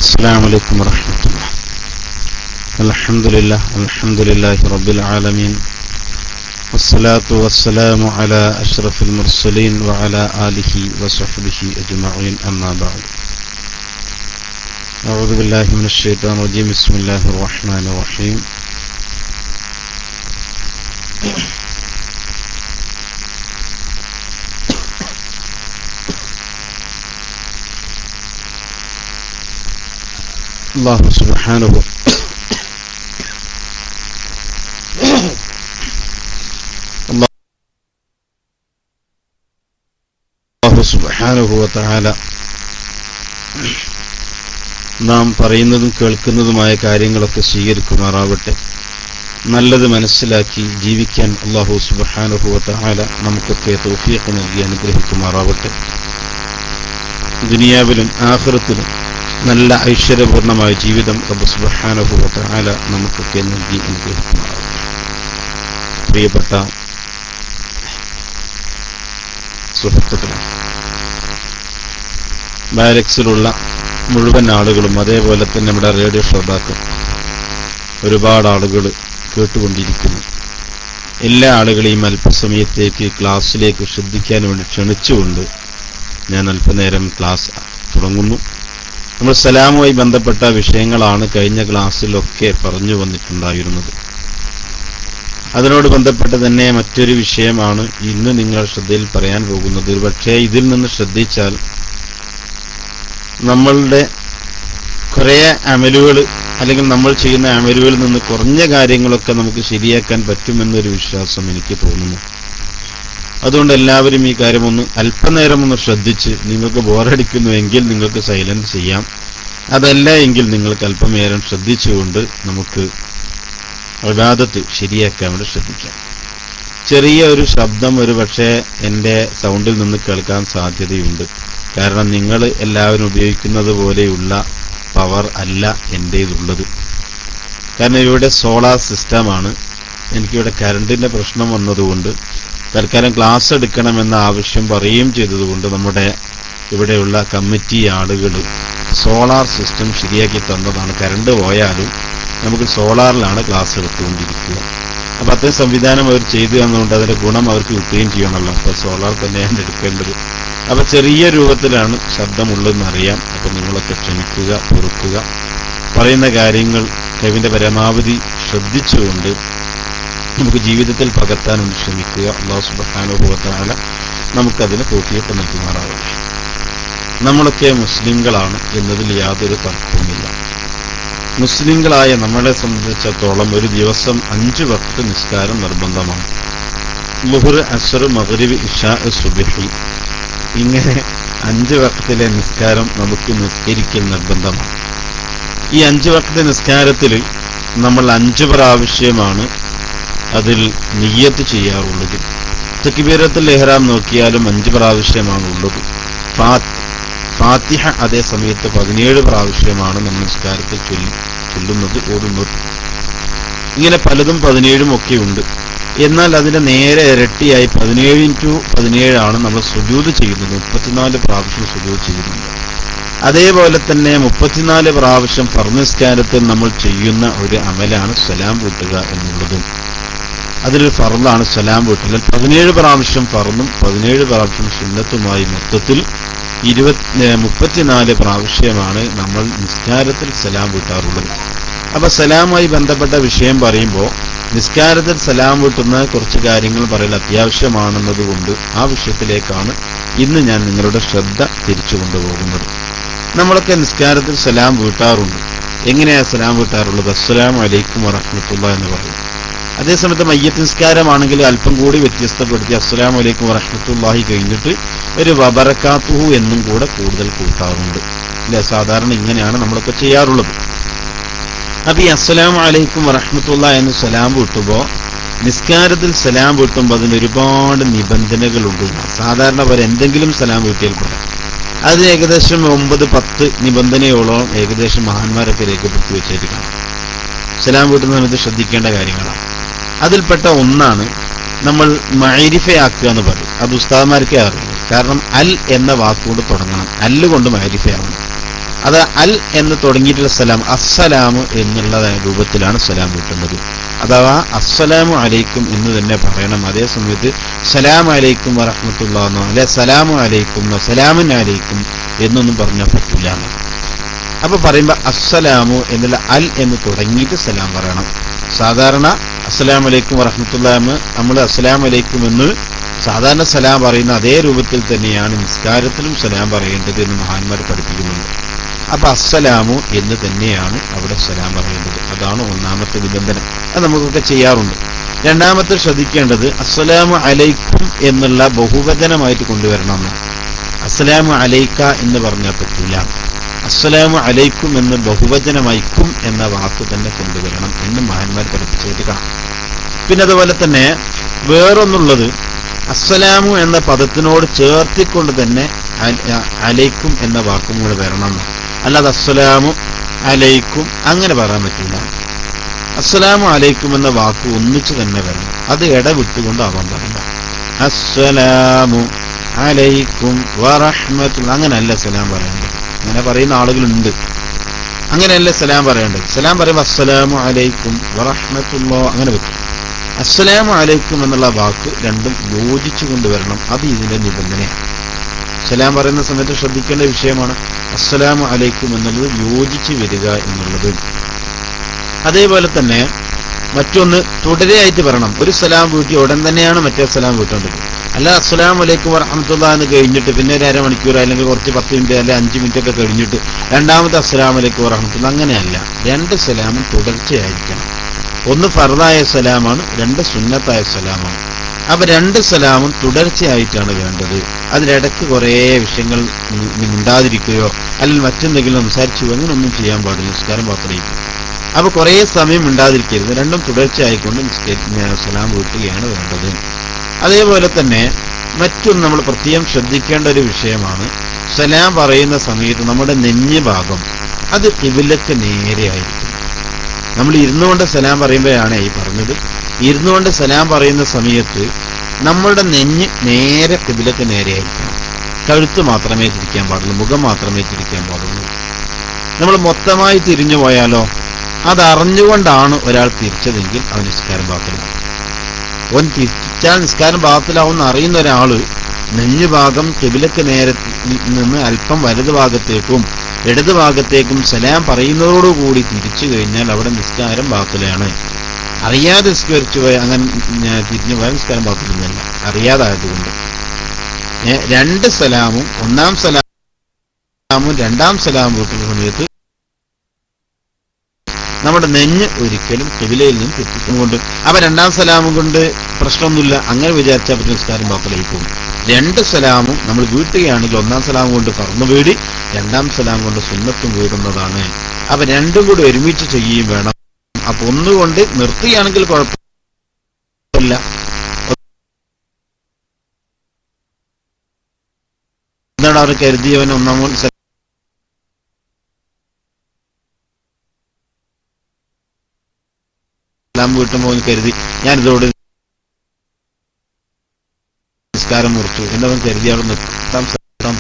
السلام عليكم ورحمة الله. الحمد لله رب العالمين، والصلاة والسلام على أشرف المرسلين وعلى آله وصحبه أجمعين، أما بعد. أعوذ بالله من الشيطان الرجيم. بسم الله الرحمن الرحيم. الله سبحانه വതആല നാം പറയുന്നതും കേൾക്കുന്നതുമായ കാര്യങ്ങളൊക്കെ സ്വീകരിക്കുമാറാവട്ടെ. നല്ലത് മനസ്സിലാക്കി ജീവിക്കാൻ അല്ലാഹു സുബ്ഹാനഹു വതആല നമുക്കൊക്കെ തൗഫീഖ് നൽകി അനുഗ്രഹിക്കുമാറാവട്ടെ. ദുനിയാവിലും ആഖിറത്തിലും നല്ല ഐശ്വര്യപൂർണമായ ജീവിതം റബ്ബ് സുബ്ഹാനഹു വതആല നമുക്കൊക്കെ നൽകി അനുഗ്രഹിക്കുമാറാവട്ടെ. പ്രിയപ്പെട്ട സുഹൃത്തുക്കളെ, ബാലക്സിലുള്ള മുഴുവൻ ആളുകളും അതേപോലെ തന്നെ നമ്മുടെ റേഡിയോ ശ്രോതാക്കൾ ഒരുപാട് ആളുകൾ കേട്ടുകൊണ്ടിരിക്കുന്നു. എല്ലാ ആളുകളെയും അല്പസമയത്തേക്ക് ക്ലാസ്സിലേക്ക് ശ്രദ്ധിക്കാൻ വേണ്ടി ക്ഷണിച്ചുകൊണ്ട് ഞാൻ അല്പനേരം ക്ലാസ് തുടങ്ങുന്നു. നമ്മൾ സലാമുമായി ബന്ധപ്പെട്ട വിഷയങ്ങളാണ് കഴിഞ്ഞ ക്ലാസ്സിലൊക്കെ പറഞ്ഞു വന്നിട്ടുണ്ടായിരുന്നത്. അതിനോട് ബന്ധപ്പെട്ട് തന്നെ മറ്റൊരു വിഷയമാണ് ഇന്ന് നിങ്ങൾ ശ്രദ്ധയിൽ പറയാൻ പോകുന്നത്. പക്ഷേ ഇതിൽ നിന്ന് ശ്രദ്ധിച്ചാൽ നമ്മളുടെ കുറേ അമലുകൾ അല്ലെങ്കിൽ നമ്മൾ ചെയ്യുന്ന അമലുകളിൽ നിന്ന് കുറഞ്ഞ കാര്യങ്ങളൊക്കെ നമുക്ക് ശരിയാക്കാൻ പറ്റുമെന്നൊരു വിശ്വാസം എനിക്ക് തോന്നുന്നു. അതുകൊണ്ട് എല്ലാവരും ഈ കാര്യം അല്പനേരം ശ്രദ്ധിച്ച്, നിങ്ങൾക്ക് ബോറടിക്കുന്നുവെങ്കിൽ നിങ്ങൾക്ക് സൈലന്റ് ചെയ്യാം. അതല്ല എങ്കിൽ നിങ്ങൾക്ക് അല്പനേരം ശ്രദ്ധിച്ചുകൊണ്ട് നമുക്ക് ഇബാദത്ത് ശരിയാക്കാൻ വേണ്ടി ശ്രദ്ധിക്കാം. ചെറിയ ഒരു ശബ്ദം ഒരു പക്ഷേ എൻ്റെ സൗണ്ടിൽ നിന്ന് കേൾക്കാൻ സാധ്യതയുണ്ട്. കാരണം നിങ്ങൾ എല്ലാവരും ഉപയോഗിക്കുന്നത് പോലെയുള്ള പവർ അല്ല എൻ്റേതുള്ളത്. കാരണം ഇവിടെ സോളാർ സിസ്റ്റമാണ്. എനിക്കിവിടെ കറണ്ടിൻ്റെ പ്രശ്നം വന്നതുകൊണ്ട് തൽക്കാലം ക്ലാസ് എടുക്കണമെന്ന ആവശ്യം പറയുകയും ചെയ്തതുകൊണ്ട് നമ്മുടെ ഇവിടെയുള്ള കമ്മിറ്റി ആളുകൾ സോളാർ സിസ്റ്റം ശരിയാക്കി തന്നതാണ്. കറണ്ട് പോയാലും നമുക്ക് സോളാറിലാണ് ക്ലാസ് എടുത്തുകൊണ്ടിരിക്കുക. അപ്പം അത്രയും സംവിധാനം അവർ ചെയ്തു തന്നുകൊണ്ട് അതിൻ്റെ ഗുണം അവർക്ക് കിട്ടുകയും ചെയ്യണമല്ലോ. അപ്പോൾ സോളാർ തന്നെയാണ് എടുക്കേണ്ടത്. അപ്പം ചെറിയ രൂപത്തിലാണ് ശബ്ദമുള്ളതെന്നറിയാം. അപ്പം നിങ്ങളൊക്കെ ക്ഷമിക്കുക, പൊറുക്കുക. പറയുന്ന കാര്യങ്ങൾ കഴിവിൻ്റെ പരമാവധി ശ്രദ്ധിച്ചുകൊണ്ട് നമുക്ക് ജീവിതത്തിൽ പകർത്താൻ വേണ്ടി ശ്രമിക്കുക. അല്ലാഹു സുബ്ഹാനഹു വതആല നമുക്കതിന് തൗഫീഖ് നൽകുമാറാവട്ടെ. നമ്മളൊക്കെ മുസ്ലിങ്ങളാണ് എന്നതിൽ യാതൊരു തർക്കവുമില്ല. മുസ്ലിങ്ങളായ നമ്മളെ സംബന്ധിച്ചിടത്തോളം ഒരു ദിവസം 5 വഖ്ത് നിസ്കാരം നിർബന്ധമാണ്. ളുഹ്ർ, അസ്ർ, മഗ്രിബ്, ഇശാ, സുബ്ഹി, ഇങ്ങനെ 5 വഖ്തിലെ നിസ്കാരം നമുക്ക് നിസ്കരിക്കൽ നിർബന്ധമാണ്. ഈ 5 വഖ്ത് നിസ്കാരത്തിൽ നമ്മൾ 5 പ്രാവശ്യമാണ് അതിൽ നിയ്യത്ത് ചെയ്യാറുള്ളത്. തക്ബീറത്തുൽ ഇഹ്റാം നോക്കിയാലും 5 പ്രാവശ്യമാണ് ഉള്ളത്. ഫാത്തിഹ അതേ സമയത്ത് 17 പ്രാവശ്യമാണ് നമ്മൾ നിസ്കാരത്തിൽ ചൊല്ലുന്നത്, ഓതുന്നത്. ഇങ്ങനെ പലതും 17 ഒക്കെ ഉണ്ട്. എന്നാൽ അതിന്റെ നേരെ ഇരട്ടിയായി 17 നമ്മൾ സുജൂദ് ചെയ്യുന്നത്. 34 പ്രാവശ്യം സുജൂദ് ചെയ്യുന്നുണ്ട്. അതേപോലെ തന്നെ 34 പ്രാവശ്യം ഫർദ് നിസ്കാരത്തിൽ നമ്മൾ ചെയ്യുന്ന ഒരു അമലാണ് സലാം വീട്ടുക എന്നുള്ളതും. അതിലൊരു ഫർദാണ് സലാം വീട്ടൽ. 17 പ്രാവശ്യം ഫർദും 17 പ്രാവശ്യം സുന്നത്തുമായി മൊത്തത്തിൽ 34 പ്രാവശ്യമാണ് നമ്മൾ നിസ്കാരത്തിൽ സലാം വീട്ടാറുള്ളത്. അപ്പൊ സലാമായി ബന്ധപ്പെട്ട വിഷയം പറയുമ്പോൾ നിസ്കാരത്തിൽ സലാം വീട്ടുന്ന കുറച്ച് കാര്യങ്ങൾ പറയൽ അത്യാവശ്യമാണെന്നതുകൊണ്ട് ആ വിഷയത്തിലേക്കാണ് ഇന്ന് ഞാൻ നിങ്ങളുടെ ശ്രദ്ധ തിരിച്ചു കൊണ്ടുപോകുന്നത്. നമ്മളൊക്കെ നിസ്കാരത്തിൽ സലാം വീട്ടാറുണ്ട്. എങ്ങനെയാ സലാം വീട്ടാറുള്ളത്? അസ്സലാമു അലൈക്കും വറഹ്മത്തുള്ളാഹി എന്ന് പറയും. അതേസമയത്ത് മയ്യത്ത് നിസ്കാരമാണെങ്കിൽ അല്പം കൂടി വ്യത്യസ്തപ്പെടുത്തി അസ്സലാമു അലൈക്കും വറഹ്മത്തുള്ളാഹി കഴിഞ്ഞിട്ട് ഒരു വബറകാതുഹു എന്നും കൂടെ കൂടുതൽ കൂട്ടാറുണ്ട്. അല്ലെ, സാധാരണ ഇങ്ങനെയാണ് നമ്മളൊക്കെ ചെയ്യാറുള്ളത്. അപ്പൊ ഈ അസ്സലാമു അലൈക്കും വറഹ്മത്തുള്ളാഹി എന്ന് സലാം വീട്ടുമ്പോൾ നിസ്കാരത്തിൽ സലാം വീട്ടുമ്പോൾ അതിന് ഒരുപാട് നിബന്ധനകളുണ്ട്. സാധാരണ പോലെ എന്തെങ്കിലും സലാം വീട്ടിയാൽ പോരാ. അത് ഏകദേശം 9-10 നിബന്ധനയോളം ഏകദേശം മഹാന്മാരൊക്കെ രേഖപ്പെടുത്തി വെച്ചിട്ട് കാണാം. സലാം വീട്ടുന്ന സമയത്ത് ശ്രദ്ധിക്കേണ്ട കാര്യങ്ങളാണ്. അതിൽപ്പെട്ട ഒന്നാണ് നമ്മൾ മഅരിഫയാക്കുക എന്ന് പറയും. അത് ഉസ്താദ്മാർക്കേ അറിയുള്ളൂ. കാരണം അൽ എന്ന വാക്കുകൊണ്ട് തുടങ്ങണം. അല്ല് കൊണ്ട് മഅരിഫയാവണം. അത് അൽ എന്ന് തുടങ്ങിയിട്ടുള്ള സലാം അസ്സലാമു എന്നുള്ള രൂപത്തിലാണ് സലാം വീട്ടുന്നത്. അഥവാ അസ്സലാമു അലൈക്കും എന്ന് തന്നെ പറയണം. അതേ സമയത്ത് സലാം അലൈക്കും വറഹ്മത്തുള്ളാഹി എന്നോ അല്ലെ സലാമു അലൈക്കും എന്നോ സലാമുൻ അലൈക്കും എന്നൊന്നും പറഞ്ഞാൽ പറ്റില്ല. അപ്പൊ പറയുമ്പോ അസ്സലാമു എന്നുള്ള അൽ എന്ന് തുടങ്ങിയിട്ട് സലാം പറയണം. സാധാരണ അസ്സലാമു അലൈക്കും വറഹ്മത്തുള്ളാഹി നമ്മൾ അസ്സലാമു അലൈക്കും എന്ന് സാധാരണ സലാം പറയുന്ന അതേ രൂപത്തിൽ തന്നെയാണ് നിസ്കാരത്തിലും സലാം പറയേണ്ടത് എന്ന് മഹാന്മാർ പഠിപ്പിക്കുന്നുണ്ട്. അപ്പൊ അസ്സലാമു എന്ന് തന്നെയാണ് അവിടെ സലാം പറയേണ്ടത്. അതാണ് ഒന്നാമത്തെ നിബന്ധന. അത് നമുക്കൊക്കെ ചെയ്യാറുണ്ട്. രണ്ടാമത്തെ ശ്രദ്ധിക്കേണ്ടത് അസ്സലാമു അലൈക്കും എന്നുള്ള ബഹുവചനമായിട്ട് കൊണ്ടുവരണമെന്ന്. അസ്സലാമു അലൈക്ക എന്ന് പറഞ്ഞാൽ പറ്റില്ല. അസ്സലാമു അലൈക്കും എന്ന് ബഹുവചനമായിക്കും എന്ന വാക്ക് തന്നെ കൊണ്ടുവരണം എന്ന് മഹാന്മാർ പഠിപ്പിച്ചിട്ട് കാണാം. പിന്നെ അതുപോലെ തന്നെ വേറൊന്നുള്ളത്, അസ്സലാമു എന്ന പദത്തിനോട് ചേർത്തിക്കൊണ്ട് തന്നെ അലൈക്കും എന്ന വാക്കും കൂടെ വരണം. അല്ലാതെ അസ്സലാമു അലൈക്കും അങ്ങനെ പറയാൻ പറ്റില്ല. അസ്സലാമു അലൈക്കും എന്ന വാക്ക് ഒന്നിച്ച് തന്നെ വരണം. അത് ഇടവിട്ടുകൊണ്ട് ആവാൻ പാടില്ല. അസ്സലാമു അലൈക്കും വറഹ്മത്തുള്ളാഹി അങ്ങനെയല്ല സലാം പറയേണ്ടത്. അങ്ങനെ പറയുന്ന ആളുകളുണ്ട്. അങ്ങനെയല്ല സലാം പറയേണ്ടത്. സലാം പറയുമ്പോൾ അസ്സലാമു അലൈക്കും വറഹ്മത്തുള്ളാഹി അങ്ങനെ പറ്റും. അസ്സലാമു അലൈക്കും എന്നുള്ള വാക്ക് രണ്ടും യോജിച്ചു കൊണ്ടുവരണം. അത് ഇതിന്റെ നിബന്ധനയാണ്. സലാം പറയുന്ന സമയത്ത് ശ്രദ്ധിക്കേണ്ട വിഷയമാണ് അസ്സലാമു അലൈക്കും എന്നുള്ളത് യോജിച്ച് വരിക എന്നുള്ളത്. അതേപോലെ തന്നെ മറ്റൊന്ന് തുടരെയായിട്ട് പറയണം. ഒരു സലാം വീട്ടി ഉടൻ തന്നെയാണ് മറ്റേ സലാം വീട്ടേണ്ടത്. അല്ല അസ്സലാമു അലൈക്കും വറഹ്മത്തുള്ളാഹി എന്ന് കഴിഞ്ഞിട്ട് പിന്നെ ഒരു അരമണിക്കൂർ അല്ലെങ്കിൽ കുറച്ച് 10 മിനിറ്റ് അല്ലെങ്കിൽ 5 മിനിറ്റ് ഒക്കെ കഴിഞ്ഞിട്ട് രണ്ടാമത്തെ അസ്സലാമു അലൈക്കും വറഹ്മത്തുള്ളാഹി അങ്ങനെയല്ല. രണ്ട് സലാമും തുടർച്ചയായിരിക്കണം. ഒന്ന് ഫർദായ സലാമാണ്, രണ്ട് സുന്നത്തായ സലാമാണ്. അപ്പൊ രണ്ട് സലാമും തുടർച്ചയായിട്ടാണ് വേണ്ടത്. അതിലിടയ്ക്ക് കുറേ വിഷയങ്ങൾ ഉണ്ടാതിരിക്കുകയോ അല്ലെങ്കിൽ മറ്റെന്തെങ്കിലും സംസാരിച്ചു അങ്ങനൊന്നും ചെയ്യാൻ പാടില്ല. നിസ്കാരം പാത്രയിക്കും. അപ്പൊ കുറേ സമയം ഉണ്ടാതിരിക്കരുത്. രണ്ടും തുടർച്ചയായിക്കൊണ്ട് സലാം വീട്ടുകയാണ് വേണ്ടത്. അതേപോലെ തന്നെ മറ്റൊന്ന് നമ്മൾ പ്രത്യേകം ശ്രദ്ധിക്കേണ്ട ഒരു വിഷയമാണ്, സലാം പറയുന്ന സമയത്ത് നമ്മുടെ നെഞ്ഞ് ഭാഗം അത് ഖിബിലക്ക് നേരെയായിരിക്കും. നമ്മൾ ഇരുന്നുകൊണ്ട് സലാം പറയുമ്പോഴാണ് ഈ പറഞ്ഞത്. ഇരുന്നുകൊണ്ട് സലാം പറയുന്ന സമയത്ത് നമ്മളുടെ നെഞ്ഞ് നേരെ ഖിബിലക്ക് നേരെയായിരിക്കണം. കഴുത്ത് മാത്രമേ തിരിക്കാൻ പാടുള്ളൂ, മുഖം മാത്രമേ തിരിക്കാൻ പാടുള്ളൂ. നമ്മൾ മൊത്തമായി തിരിഞ്ഞു പോയാലോ, അതറിഞ്ഞുകൊണ്ടാണ് ഒരാൾ തിരിച്ചതെങ്കിൽ അവൻ നിസ്കാരം ബാത്തിലാവും. അവൻ തിരിച്ചാൽ നിസ്കാരം ബാത്തിലാവുമെന്ന് അറിയുന്ന ഒരാള് നെഞ്ഞുഭാഗം ഖിബിലക്ക് നേരെ നിന്ന് അല്പം വലതു ഭാഗത്തേക്കും ഇടതു ഭാഗത്തേക്കും സലാം പറയുന്നതോടുകൂടി തിരിച്ചു കഴിഞ്ഞാൽ അവിടെ നിസ്കാരം ബാത്തിലാണ്. അറിയാതെ നിസ്കരിച്ചു പോയ അങ്ങനെ തിരിഞ്ഞു പോയാൽ നിസ്കാരം ബാത്തിലൊന്നുമല്ല, അറിയാതായതുകൊണ്ട്. രണ്ട് സലാമും ഒന്നാം സലാമും രണ്ടാം സലാം വീട്ടുന്ന സമയത്ത് നമ്മുടെ നെഞ്ഞ് ഒരിക്കലും ഖിബിലയിൽ നിന്ന് തെറ്റിച്ചുകൊണ്ട് അപ്പൊ രണ്ടാം സലാമും കൊണ്ട് പ്രശ്നമൊന്നുമില്ല. അങ്ങനെ വിചാരിച്ചാൽ പറ്റും നിസ്കാരം ബാത്തിലായി പോകും. രണ്ട് സലാമും നമ്മൾ വീട്ടുകയാണെങ്കിൽ ഒന്നാം സലാം കൊണ്ട് പറന്നു വീടി, രണ്ടാം സലാം കൊണ്ട് സുന്നത്തും വീടുന്നതാണ്. അപ്പൊ രണ്ടും കൂടി ഒരുമിച്ച് ചെയ്യുകയും വേണം. അപ്പൊ ഒന്നുകൊണ്ട് നിർത്തുകയാണെങ്കിൽ കുഴപ്പമില്ല. എന്താണ് അവർ കരുതിയവൻ ഒന്നാം സലാം വീട്ടുമ്പോൾ കരുതി ഞാനിതോട് നിസ്കാരം മുറിച്ചു എന്നവൻ കരുതി അവിടെ നിർത്താൻ സലാം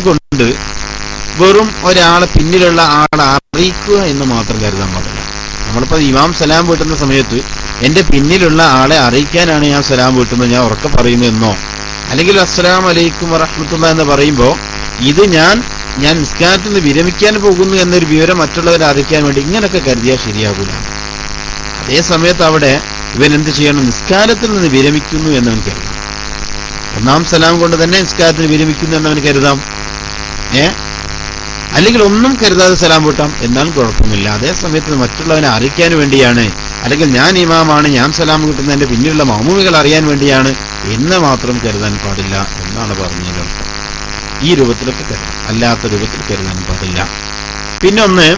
കൊണ്ട് വെറും ഒരാളെ പിന്നിലുള്ള ആളെ അറിയിക്കുക എന്ന് മാത്രം കരുതാൻ പാടില്ല. നമ്മളിപ്പോ ഇമാം സലാം വീട്ടുന്ന സമയത്ത് എന്റെ പിന്നിലുള്ള ആളെ അറിയിക്കാനാണ് ഞാൻ സലാം വീട്ടുന്നത്, ഞാൻ ഉറക്കെ പറയുന്നു എന്നോ, അല്ലെങ്കിൽ അസ്സലാമു അലൈക്കും വറഹ്മത്തുള്ളാഹി എന്ന് പറയുമ്പോ ഇത് ഞാൻ നിസ്കാരത്തിൽ നിന്ന് വിരമിക്കാൻ പോകുന്നു എന്നൊരു വിവരം മറ്റുള്ളവരെ അറിയിക്കാൻ വേണ്ടി ഇങ്ങനൊക്കെ കരുതിയാൽ ശരിയാകൂല. അതേ സമയത്ത് അവിടെ ഇവൻ എന്ത് ചെയ്യണം? നിസ്കാരത്തിൽ നിന്ന് വിരമിക്കുന്നു എന്നവൻ കരുതാം. ഒന്നാം സലാം കൊണ്ട് തന്നെ നിസ്കാരത്തിന് വിരമിക്കുന്നു എന്നവൻ കരുതാം. അല്ലെങ്കിൽ ഒന്നും കരുതാതെ സലാം വീട്ടാം, എന്നാലും കുഴപ്പമില്ല. അതേ സമയത്ത് മറ്റുള്ളവനെ അറിയിക്കാൻ വേണ്ടിയാണ്, അല്ലെങ്കിൽ ഞാൻ ഇമാമാണ്, ഞാൻ സലാം കിട്ടുന്നതിന്റെ പിന്നിലുള്ള മാമൂമികൾ അറിയാൻ വേണ്ടിയാണ് എന്ന് മാത്രം കരുതാൻ പാടില്ല എന്നാണ് പറഞ്ഞത്. ഈ രൂപത്തിലൊക്കെ കരുതാം, അല്ലാത്ത രൂപത്തിൽ കരുതാൻ പാടില്ല. പിന്നെ ഒന്ന്,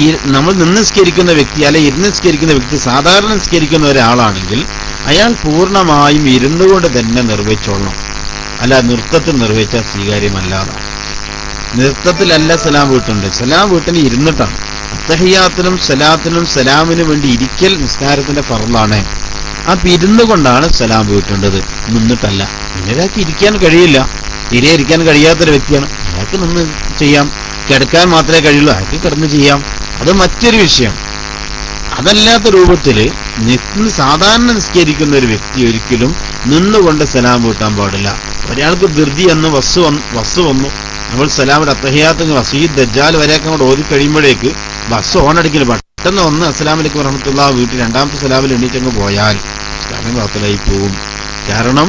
ഈ നമ്മൾ നിന്ന് നിസ്കരിക്കുന്ന വ്യക്തി അല്ലെ ഇരുന്ന് നിസ്കരിക്കുന്ന വ്യക്തി സാധാരണ നിസ്കരിക്കുന്ന ഒരാളാണെങ്കിൽ അയാൾ പൂർണ്ണമായും ഇരുന്നുകൊണ്ട് തന്നെ നിർവഹിച്ചോളണം. അല്ല നൃത്തത്തിൽ നിർവഹിച്ചാൽ സ്വീകാര്യമല്ലാതെ. നൃത്തത്തിലല്ല സലാം വീട്ടുണ്ട്, സലാം വീട്ടിന് ഇരുന്നിട്ടാണ്. അത്തഹിയാത്തിനും സലാത്തിനും സലാമിനും വേണ്ടി ഇരിക്കൽ നിസ്കാരത്തിന്റെ ഫർളാണ്. അപ്പൊ ഇരുന്നു കൊണ്ടാണ് സലാം വീട്ടേണ്ടത്, നിന്നിട്ടല്ല. ഇന്നൊരാൾക്ക് ഇരിക്കാൻ കഴിയില്ല, തീരെ ഇരിക്കാൻ കഴിയാത്തൊരു വ്യക്തിയാണ്, അയാൾക്ക് നിന്ന് ചെയ്യാം. കിടക്കാൻ മാത്രമേ കഴിയുള്ളൂ, അയാൾക്ക് കിടന്ന് ചെയ്യാം, അത് മറ്റൊരു വിഷയം. അതല്ലാത്ത രൂപത്തില് സാധാരണ നിസ്കരിക്കുന്ന ഒരു വ്യക്തി ഒരിക്കലും നിന്നുകൊണ്ട് സലാം വീട്ടാൻ പാടില്ല. ഒരാൾക്ക് ധൃതി എന്ന് ബസ് വന്നു, നമ്മൾ സലാമിൽ അത്തഹിയാത്ത് വസീദ് ദജ്ജാൽ വരെയൊക്കെ അങ്ങോട്ട് ഓതി കഴിയുമ്പോഴേക്ക് ബസ് ഓണടിക്കല് പെട്ടെന്ന് ഒന്ന് അസ്സലാമലൈക്കും വറഹ്മത്തുള്ളാഹി വീട്ടിൽ രണ്ടാമത്തെ സലാമിൽ എണീറ്റങ്ങ് പോയാൽ നിസ്കാരം ബാത്തിലായി പോകും. കാരണം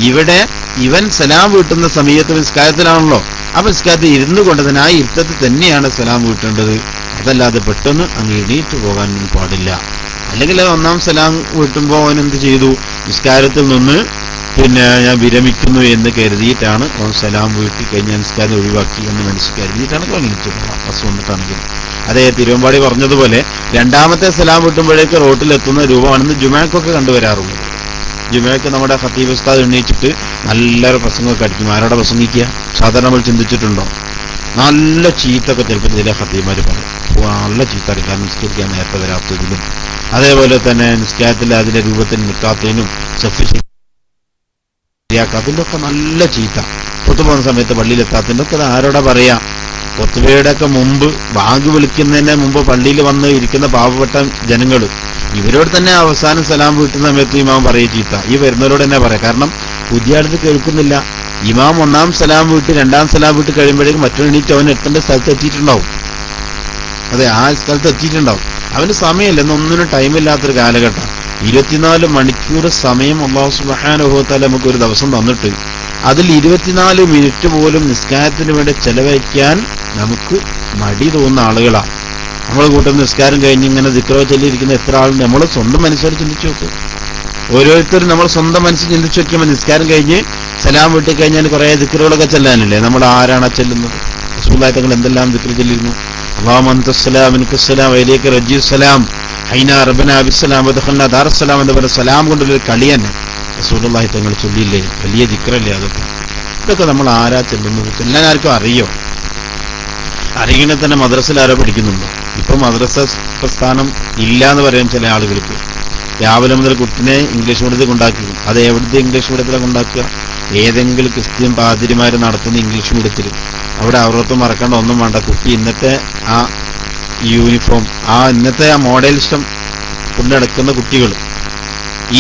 ഇവിടെ ഇവൻ സലാം വീട്ടുന്ന സമയത്ത് നിസ്കാരത്തിലാണല്ലോ. അപ്പൊ നിസ്കാരത്തിൽ ഇരുന്നു കൊണ്ട് തന്നെ ആ ഇരുത്തത്തിൽ തന്നെയാണ് സലാം വീട്ടേണ്ടത്. അതല്ലാതെ പെട്ടെന്ന് അങ്ങ് എണീറ്റ് പോകാൻ പാടില്ല. അല്ലെങ്കിൽ ഒന്നാം സലാം വീട്ടുമ്പോൾ അവൻ എന്ത് ചെയ്തു, നിസ്കാരത്തിൽ നിന്ന് ഞാൻ വിരമിക്കുന്നു എന്ന് കരുതിയിട്ടാണ് അവൻ സലാം വീട്ടി കഴിഞ്ഞാൽ നിസ്കാരം ഒഴിവാക്കി എന്ന് മനസ്സിൽ കരുതിയിട്ടാണ് എണീറ്റ് പോകാം, ബസ് വന്നിട്ടാണെങ്കിൽ. അതേ തിരുവമ്പാടി പറഞ്ഞതുപോലെ രണ്ടാമത്തെ സലാം വീട്ടുമ്പോഴേക്ക് റോട്ടിലെത്തുന്ന രൂപമാണെന്ന് ജുമാക്കൊക്കെ കണ്ടുവരാറുള്ളത്. ജുമയ്ക്ക് നമ്മുടെ ഖത്തീബ് ഉസ്താദ് എണ്ണീച്ചിട്ട് നല്ലൊരു പ്രസംഗമൊക്കെ അടിക്കും. ആരോടെ പ്രസംഗിക്കുക? സാധാരണ നമ്മൾ ചിന്തിച്ചിട്ടുണ്ടോ? നല്ല ചീത്തൊക്കെ ചിലപ്പോൾ ചില ഖത്തീബുമാർ പറയും, നല്ല ചീത്ത അടിക്കാൻ, നിസ്കരിക്കാൻ നേരത്തെ വരാത്തതിനും അതേപോലെ തന്നെ നിസ്കാരത്തിൽ അതിന്റെ രൂപത്തിൽ നിൽക്കാത്തതിനും ശരിയാക്കാത്തതിൻ്റെ ഒക്കെ നല്ല ചീത്ത. ഒത്തുപോകുന്ന സമയത്ത് പള്ളിയിലെത്താത്തതിൻ്റെ ഒക്കെ അത് ആരോടാ പറയാ? ഒത്തുപയുടെ ഒക്കെ മുമ്പ് ബാങ്ക് വിളിക്കുന്നതിന് മുമ്പ് പള്ളിയിൽ വന്ന് ഇരിക്കുന്ന പാവപ്പെട്ട ജനങ്ങൾ, ഇവരോട് തന്നെ അവസാനം സലാം വീട്ടുന്ന സമയത്ത് ഇമാം പറയും ചീത്ത. ഈ വരുന്നവരോട് തന്നെ പറയാം. കാരണം പുതിയ അടുത്ത് കേൾക്കുന്നില്ല. ഇമാം ഒന്നാം സലാം വീട്ട് രണ്ടാം സലാം വീട്ട് കഴിയുമ്പോഴേക്കും മറ്റൊരു എണീറ്റ് അവൻ എത്തേണ്ട സ്ഥലത്ത് എത്തിയിട്ടുണ്ടാവും. അതെ, ആ സ്ഥലത്ത് എത്തിയിട്ടുണ്ടാവും. അവന് സമയമില്ല, എന്നൊന്നിനും ടൈമില്ലാത്തൊരു കാലഘട്ടം. 24 മണിക്കൂർ സമയം അല്ലാഹു സുബ്ഹാനഹു വ തആല നമുക്ക് ഒരു ദിവസം തന്നിട്ട് അതിൽ 24 മിനിറ്റ് പോലും നിസ്കാരത്തിന് വേണ്ടി ചെലവഴിക്കാൻ നമുക്ക് മടി തോന്നുന്ന ആളുകളാണ്. നമ്മളെ കൂട്ടം നിസ്കാരം കഴിഞ്ഞ് ഇങ്ങനെ ദിക്റോ ചൊല്ലിയിരിക്കുന്ന എത്ര ആളുണ്ട്? നമ്മൾ സ്വന്തം മനസ്സോട് ചിന്തിച്ചു നോക്കും. ഓരോരുത്തരും നമ്മൾ സ്വന്തം മനസ്സിൽ ചിന്തിച്ചു നോക്കിയാൽ നിസ്കാരം കഴിഞ്ഞ് സലാം വീട്ടി കഴിഞ്ഞാൽ കുറെ ദിക്റുകളൊക്കെ ചെല്ലാനില്ലേ? നമ്മൾ ആരാണ് ചെല്ലുന്നത്? റസൂലുള്ളാഹി തങ്ങൾ എന്തെല്ലാം ദിക്ർ ചൊല്ലിയിരുന്നു? അല്ലാഹുമ്മ അൻതസ്സലാം മിൻകസ്സലാം വഇലൈക റജ്ജുസ്സലാം ഹൈന റബ്ബനാ ബിസ്സലാം വദഖൽനാ ദാറസ്സലാം എന്ന് പറഞ്ഞ സലാം കൊണ്ടുള്ള കളി തന്നെ റസൂലുള്ളാഹി തങ്ങൾ ചൊല്ലിയില്ലേ? വലിയ ദിക്റല്ലേ അതൊക്കെ? ഇതൊക്കെ നമ്മൾ ആരാ ചെല്ലുന്നത്? ചെല്ലാൻ ആർക്കും അറിയോ? അറിയണ തന്നെ മദ്രസയിൽ ആരോ പഠിക്കുന്നുണ്ടോ? ഇപ്പൊ മദ്രസ പ്രസ്ഥാനം ഇല്ല എന്ന് പറയാൻ ചില ആളുകൾക്ക്. രാവിലെ മുതൽ കുട്ടിനെ ഇംഗ്ലീഷ് മീഡിയത്തിൽ കൊണ്ടാക്കി. അത് എവിടുത്തെ ഇംഗ്ലീഷ് മീഡിയത്തിലാണ് കൊണ്ടാക്കുക? ഏതെങ്കിലും ക്രിസ്ത്യൻ പാതിരിമാര് നടത്തുന്ന ഇംഗ്ലീഷ് മീഡിയത്തിൽ. അവിടെ അവർക്ക് മറക്കേണ്ട ഒന്നും വേണ്ട. കുട്ടി ഇന്നത്തെ ആ യൂണിഫോം, ഇന്നത്തെ ആ മോഡലിസ്റ്റം കൊണ്ടടക്കുന്ന കുട്ടികൾ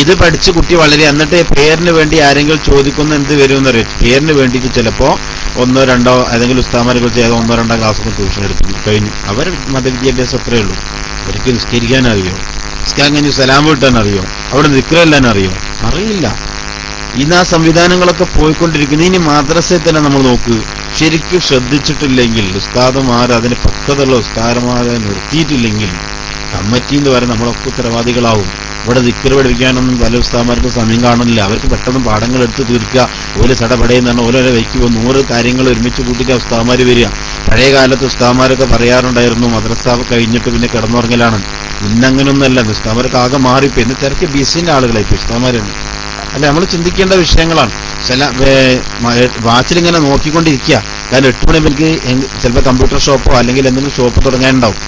ഇത് പഠിച്ച് കുട്ടി വളരെ, എന്നിട്ട് പേരിന് വേണ്ടി ആരെങ്കിലും ചോദിക്കുന്ന എന്ത് വരുമെന്ന് അറിയാം. പേരിന് വേണ്ടിയിട്ട് ചിലപ്പോ 1, 2 ഏതെങ്കിലും ഉസ്താദന്മാരെ കുറിച്ച് 1, 2 ക്ലാസ്സൊക്കെ ട്യൂഷൻ എടുത്തു കഴിഞ്ഞു. അവർ മതവിദ്യാഭ്യാസം അത്രയേ ഉള്ളൂ. അവർക്ക് നിസ്കരിക്കാൻ അറിയോ? നിസ്കാരം കഴിഞ്ഞ് സലാം വീട്ടാൻ അറിയോ? അവിടെ ദിക്റെല്ലാൻ അറിയോ? അറിയില്ല. ഇന്ന് ആ സംവിധാനങ്ങളൊക്കെ പോയിക്കൊണ്ടിരിക്കുന്നു. ഇനി മദ്രസയിൽ തന്നെ നമ്മൾ നോക്ക്, ശരിക്കും ശ്രദ്ധിച്ചിട്ടില്ലെങ്കിൽ, ഉസ്താദുമാർ അതിന് പക്വതയുള്ള ഉസ്താദന്മാരെ നിർത്തിയിട്ടില്ലെങ്കിൽ കമ്മിറ്റി എന്ന് പറയുന്നത് നമ്മളൊക്കെ ഉത്തരവാദികളാവും. ഇവിടെ ദിക്ർ പഠിപ്പിക്കാനൊന്നും പല ഉസ്താദന്മാർക്ക് സമയം കാണുന്നില്ല. അവർക്ക് പെട്ടെന്ന് പാഠങ്ങൾ എടുത്ത് തീർക്കുക, ഒരു സടപടയെന്ന് പറഞ്ഞാൽ ഓരോ വയ്ക്കുക, 100 കാര്യങ്ങൾ ഒരുമിച്ച് കൂട്ടിയിട്ട് ഉസ്താദന്മാർ വരിക. പഴയ കാലത്ത് ഉസ്താദന്മാരൊക്കെ പറയാറുണ്ടായിരുന്നു മദ്രസ കഴിഞ്ഞിട്ട് പിന്നെ കിടന്നുറങ്ങലാണ്. ഇന്നങ്ങനൊന്നല്ല. ഉസ്താദന്മാരൊക്കെ ആകെ മാറിപ്പോ. ഇന്ന് തിരക്ക് ബിസിന്റെ ആളുകളായി ഉസ്താദന്മാരാണ്. അല്ല, നമ്മൾ ചിന്തിക്കേണ്ട വിഷയങ്ങളാണ്. ചില വാച്ചിലിങ്ങനെ നോക്കിക്കൊണ്ടിരിക്കുക. കാരണം 8 മണി എനിക്ക് ചിലപ്പോൾ കമ്പ്യൂട്ടർ ഷോപ്പോ അല്ലെങ്കിൽ എന്തെങ്കിലും ഷോപ്പ് തുടങ്ങാനുണ്ടാവും,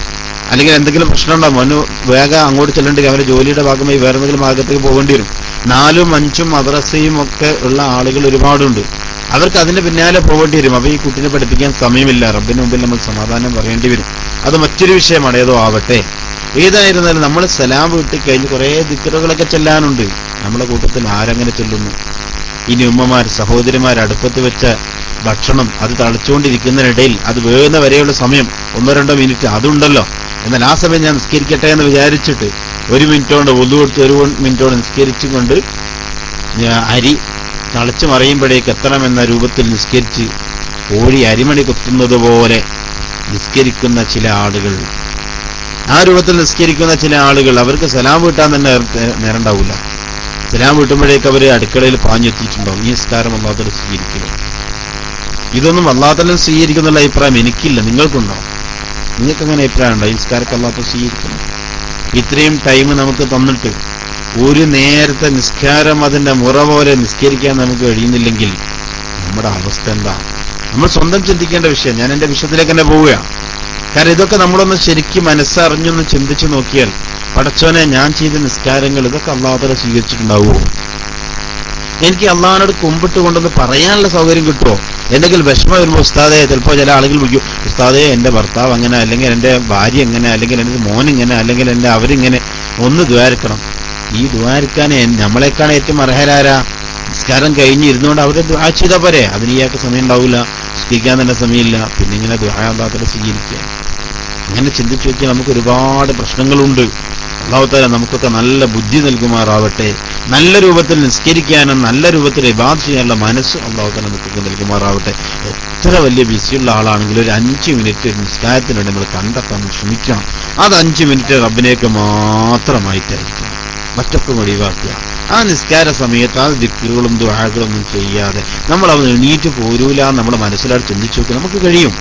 അല്ലെങ്കിൽ എന്തെങ്കിലും പ്രശ്നം ഉണ്ടാവും. അവന് വേഗം അങ്ങോട്ട് ചെല്ലേണ്ടി അവരുടെ ജോലിയുടെ ഭാഗമായി വേറെ എന്തെങ്കിലും ഭാഗത്തേക്ക് പോകേണ്ടി വരും. 4ഉം 5ഉം മദ്രസയും ഒക്കെ ഉള്ള ആളുകൾ ഒരുപാടുണ്ട്. അവർക്ക് അതിന്റെ പിന്നാലെ പോകേണ്ടി വരും. അപ്പൊ ഈ കുട്ടിനെ പഠിപ്പിക്കാൻ സമയമില്ല. റബ്ബിന് മുമ്പിൽ നമ്മൾ സമാധാനം പറയേണ്ടി വരും. അത് മറ്റൊരു വിഷയമാണ്. ഏതോ ആവട്ടെ, ഏതായിരുന്നാലും നമ്മൾ സലാം വീട്ടി കഴിഞ്ഞ് കുറെ ദിക്റുകളൊക്കെ ചെല്ലാനുണ്ട്. നമ്മളെ കൂട്ടത്തിൽ ആരങ്ങനെ ചെല്ലുന്നു? ഇനി ഉമ്മമാർ, സഹോദരിമാർ അടുപ്പത്ത് വെച്ച ഭക്ഷണം അത് തളിച്ചുകൊണ്ടിരിക്കുന്നതിനിടയിൽ അത് വേകുന്ന വരെയുള്ള സമയം 1-2 മിനിറ്റ് അതുണ്ടല്ലോ. എന്നാൽ ആ സമയം ഞാൻ നിസ്കരിക്കട്ടെ എന്ന് വിചാരിച്ചിട്ട് 1 മിനിറ്റ് കൊണ്ട് ഒന്നു കൊടുത്ത് 1 മിനിറ്റ് കൊണ്ട് നിസ്കരിച്ചുകൊണ്ട് അരി തളിച്ചു മറിയുമ്പോഴേക്ക് എത്തണമെന്ന രൂപത്തിൽ നിസ്കരിച്ച് കോഴി അരിമണി കുത്തുന്നത് പോലെ നിസ്കരിക്കുന്ന ചില ആളുകൾ, ആ രൂപത്തിൽ നിസ്കരിക്കുന്ന ചില ആളുകൾ, അവർക്ക് സലാം വീട്ടാൻ തന്നെ നേരണ്ടാവില്ല. സലാം വീട്ടുമ്പോഴേക്ക് അവർ അടുക്കളയിൽ പാഞ്ഞെത്തിയിട്ടുണ്ടാവും. ഈ നിസ്കാരം അല്ലാത്തവർ സ്വീകരിക്കുക. ഇതൊന്നും അല്ലാത്തവരും സ്വീകരിക്കുന്നുള്ള അഭിപ്രായം എനിക്കില്ല. നിങ്ങൾക്കുണ്ടാവും. നിങ്ങൾക്ക് അങ്ങനെ അഭിപ്രായം ഉണ്ടോ? ഈ നിസ്കാരമൊക്കെ അല്ലാത്തവർ സ്വീകരിക്കുന്നു? ഇത്രയും ടൈം നമുക്ക് തന്നിട്ട് ഒരു നേരത്തെ നിസ്കാരം അതിന്റെ മുറ പോലെ നിസ്കരിക്കാൻ നമുക്ക് കഴിയുന്നില്ലെങ്കിൽ നമ്മുടെ അവസ്ഥ എന്താ? നമ്മൾ സ്വന്തം ചിന്തിക്കേണ്ട വിഷയം. ഞാൻ എന്റെ വിഷയത്തിലേക്ക് തന്നെ പോവുകയാണ്. കാരണം ഇതൊക്കെ നമ്മളൊന്ന് ശരിക്കും മനസ്സറിഞ്ഞൊന്ന് ചിന്തിച്ചു നോക്കിയാൽ, പടച്ചോനെ ഞാൻ ചെയ്ത നിസ്കാരങ്ങൾ ഇതൊക്കെ അല്ലാഹു തആല സ്വീകരിച്ചിട്ടുണ്ടാവുമോ? എനിക്ക് അള്ളാഹിനോട് കുമ്പിട്ട് കൊണ്ടൊന്ന് പറയാനുള്ള സൗകര്യം കിട്ടുമോ? എന്തെങ്കിലും വിഷമം വരുമ്പോൾ ഉസ്താദെ, ചിലപ്പോൾ ചില ആളുകൾ വിളിക്കും, ഉസ്താദെ എൻ്റെ ഭർത്താവ് അങ്ങനെ, അല്ലെങ്കിൽ എൻ്റെ ഭാര്യ എങ്ങനെ, അല്ലെങ്കിൽ എൻ്റെ മോനിങ്ങനെ, അല്ലെങ്കിൽ എൻ്റെ അവരിങ്ങനെ, ഒന്ന് ദ്വാരിക്കണം. ഈ ദ്വാരിക്കാൻ നമ്മളെക്കാണ് ഏറ്റവും അർഹരാരാ? നിസ്കാരം കഴിഞ്ഞ് ഇരുന്നുകൊണ്ട് അവരെ ദ്വാ ചെയ്താൽ പോരെ? അതിന് ഇയാൾക്ക് സമയം ഉണ്ടാവില്ല, സ്പീക്കാൻ തന്നെ സമയമില്ല, പിന്നെ ഇങ്ങനെ ദ്വാ അല്ലാതെ സ്വീകരിക്കുക. അങ്ങനെ ചിന്തിച്ചു നോക്കിയാൽ നമുക്ക് ഒരുപാട് പ്രശ്നങ്ങളുണ്ട്. അല്ലാഹു തആല നമുക്കൊക്കെ നല്ല ബുദ്ധി നൽകുമാറാവട്ടെ. നല്ല രൂപത്തിൽ നിസ്കരിക്കാനും നല്ല രൂപത്തിൽ ഇബാദത്ത് ചെയ്യാനുള്ള മനസ്സ് അല്ലാഹു തആല നമുക്കൊക്കെ നൽകുമാറാവട്ടെ. എത്ര വലിയ ബിസിയുള്ള ആളാണെങ്കിലും ഒരു 5 മിനിറ്റ് നിസ്കാരത്തിന് വേണ്ടി നമ്മൾ കണ്ടെത്താൻ ശ്രമിക്കണം. അത് 5 മിനിറ്റ് റബ്ബിനേക്ക് മാത്രമായിട്ടായിരിക്കും, മറ്റൊക്കെ ഒഴിവാക്കുക. ആ നിസ്കാര സമയത്ത് ആ ദിക്റുകളും ദുആകളൊന്നും ചെയ്യാതെ നമ്മൾ അവൻ എണീറ്റ് പോരൂല നമ്മുടെ മനസ്സിലായിട്ട് ചിന്തിച്ചു നോക്കി നമുക്ക് കഴിയും.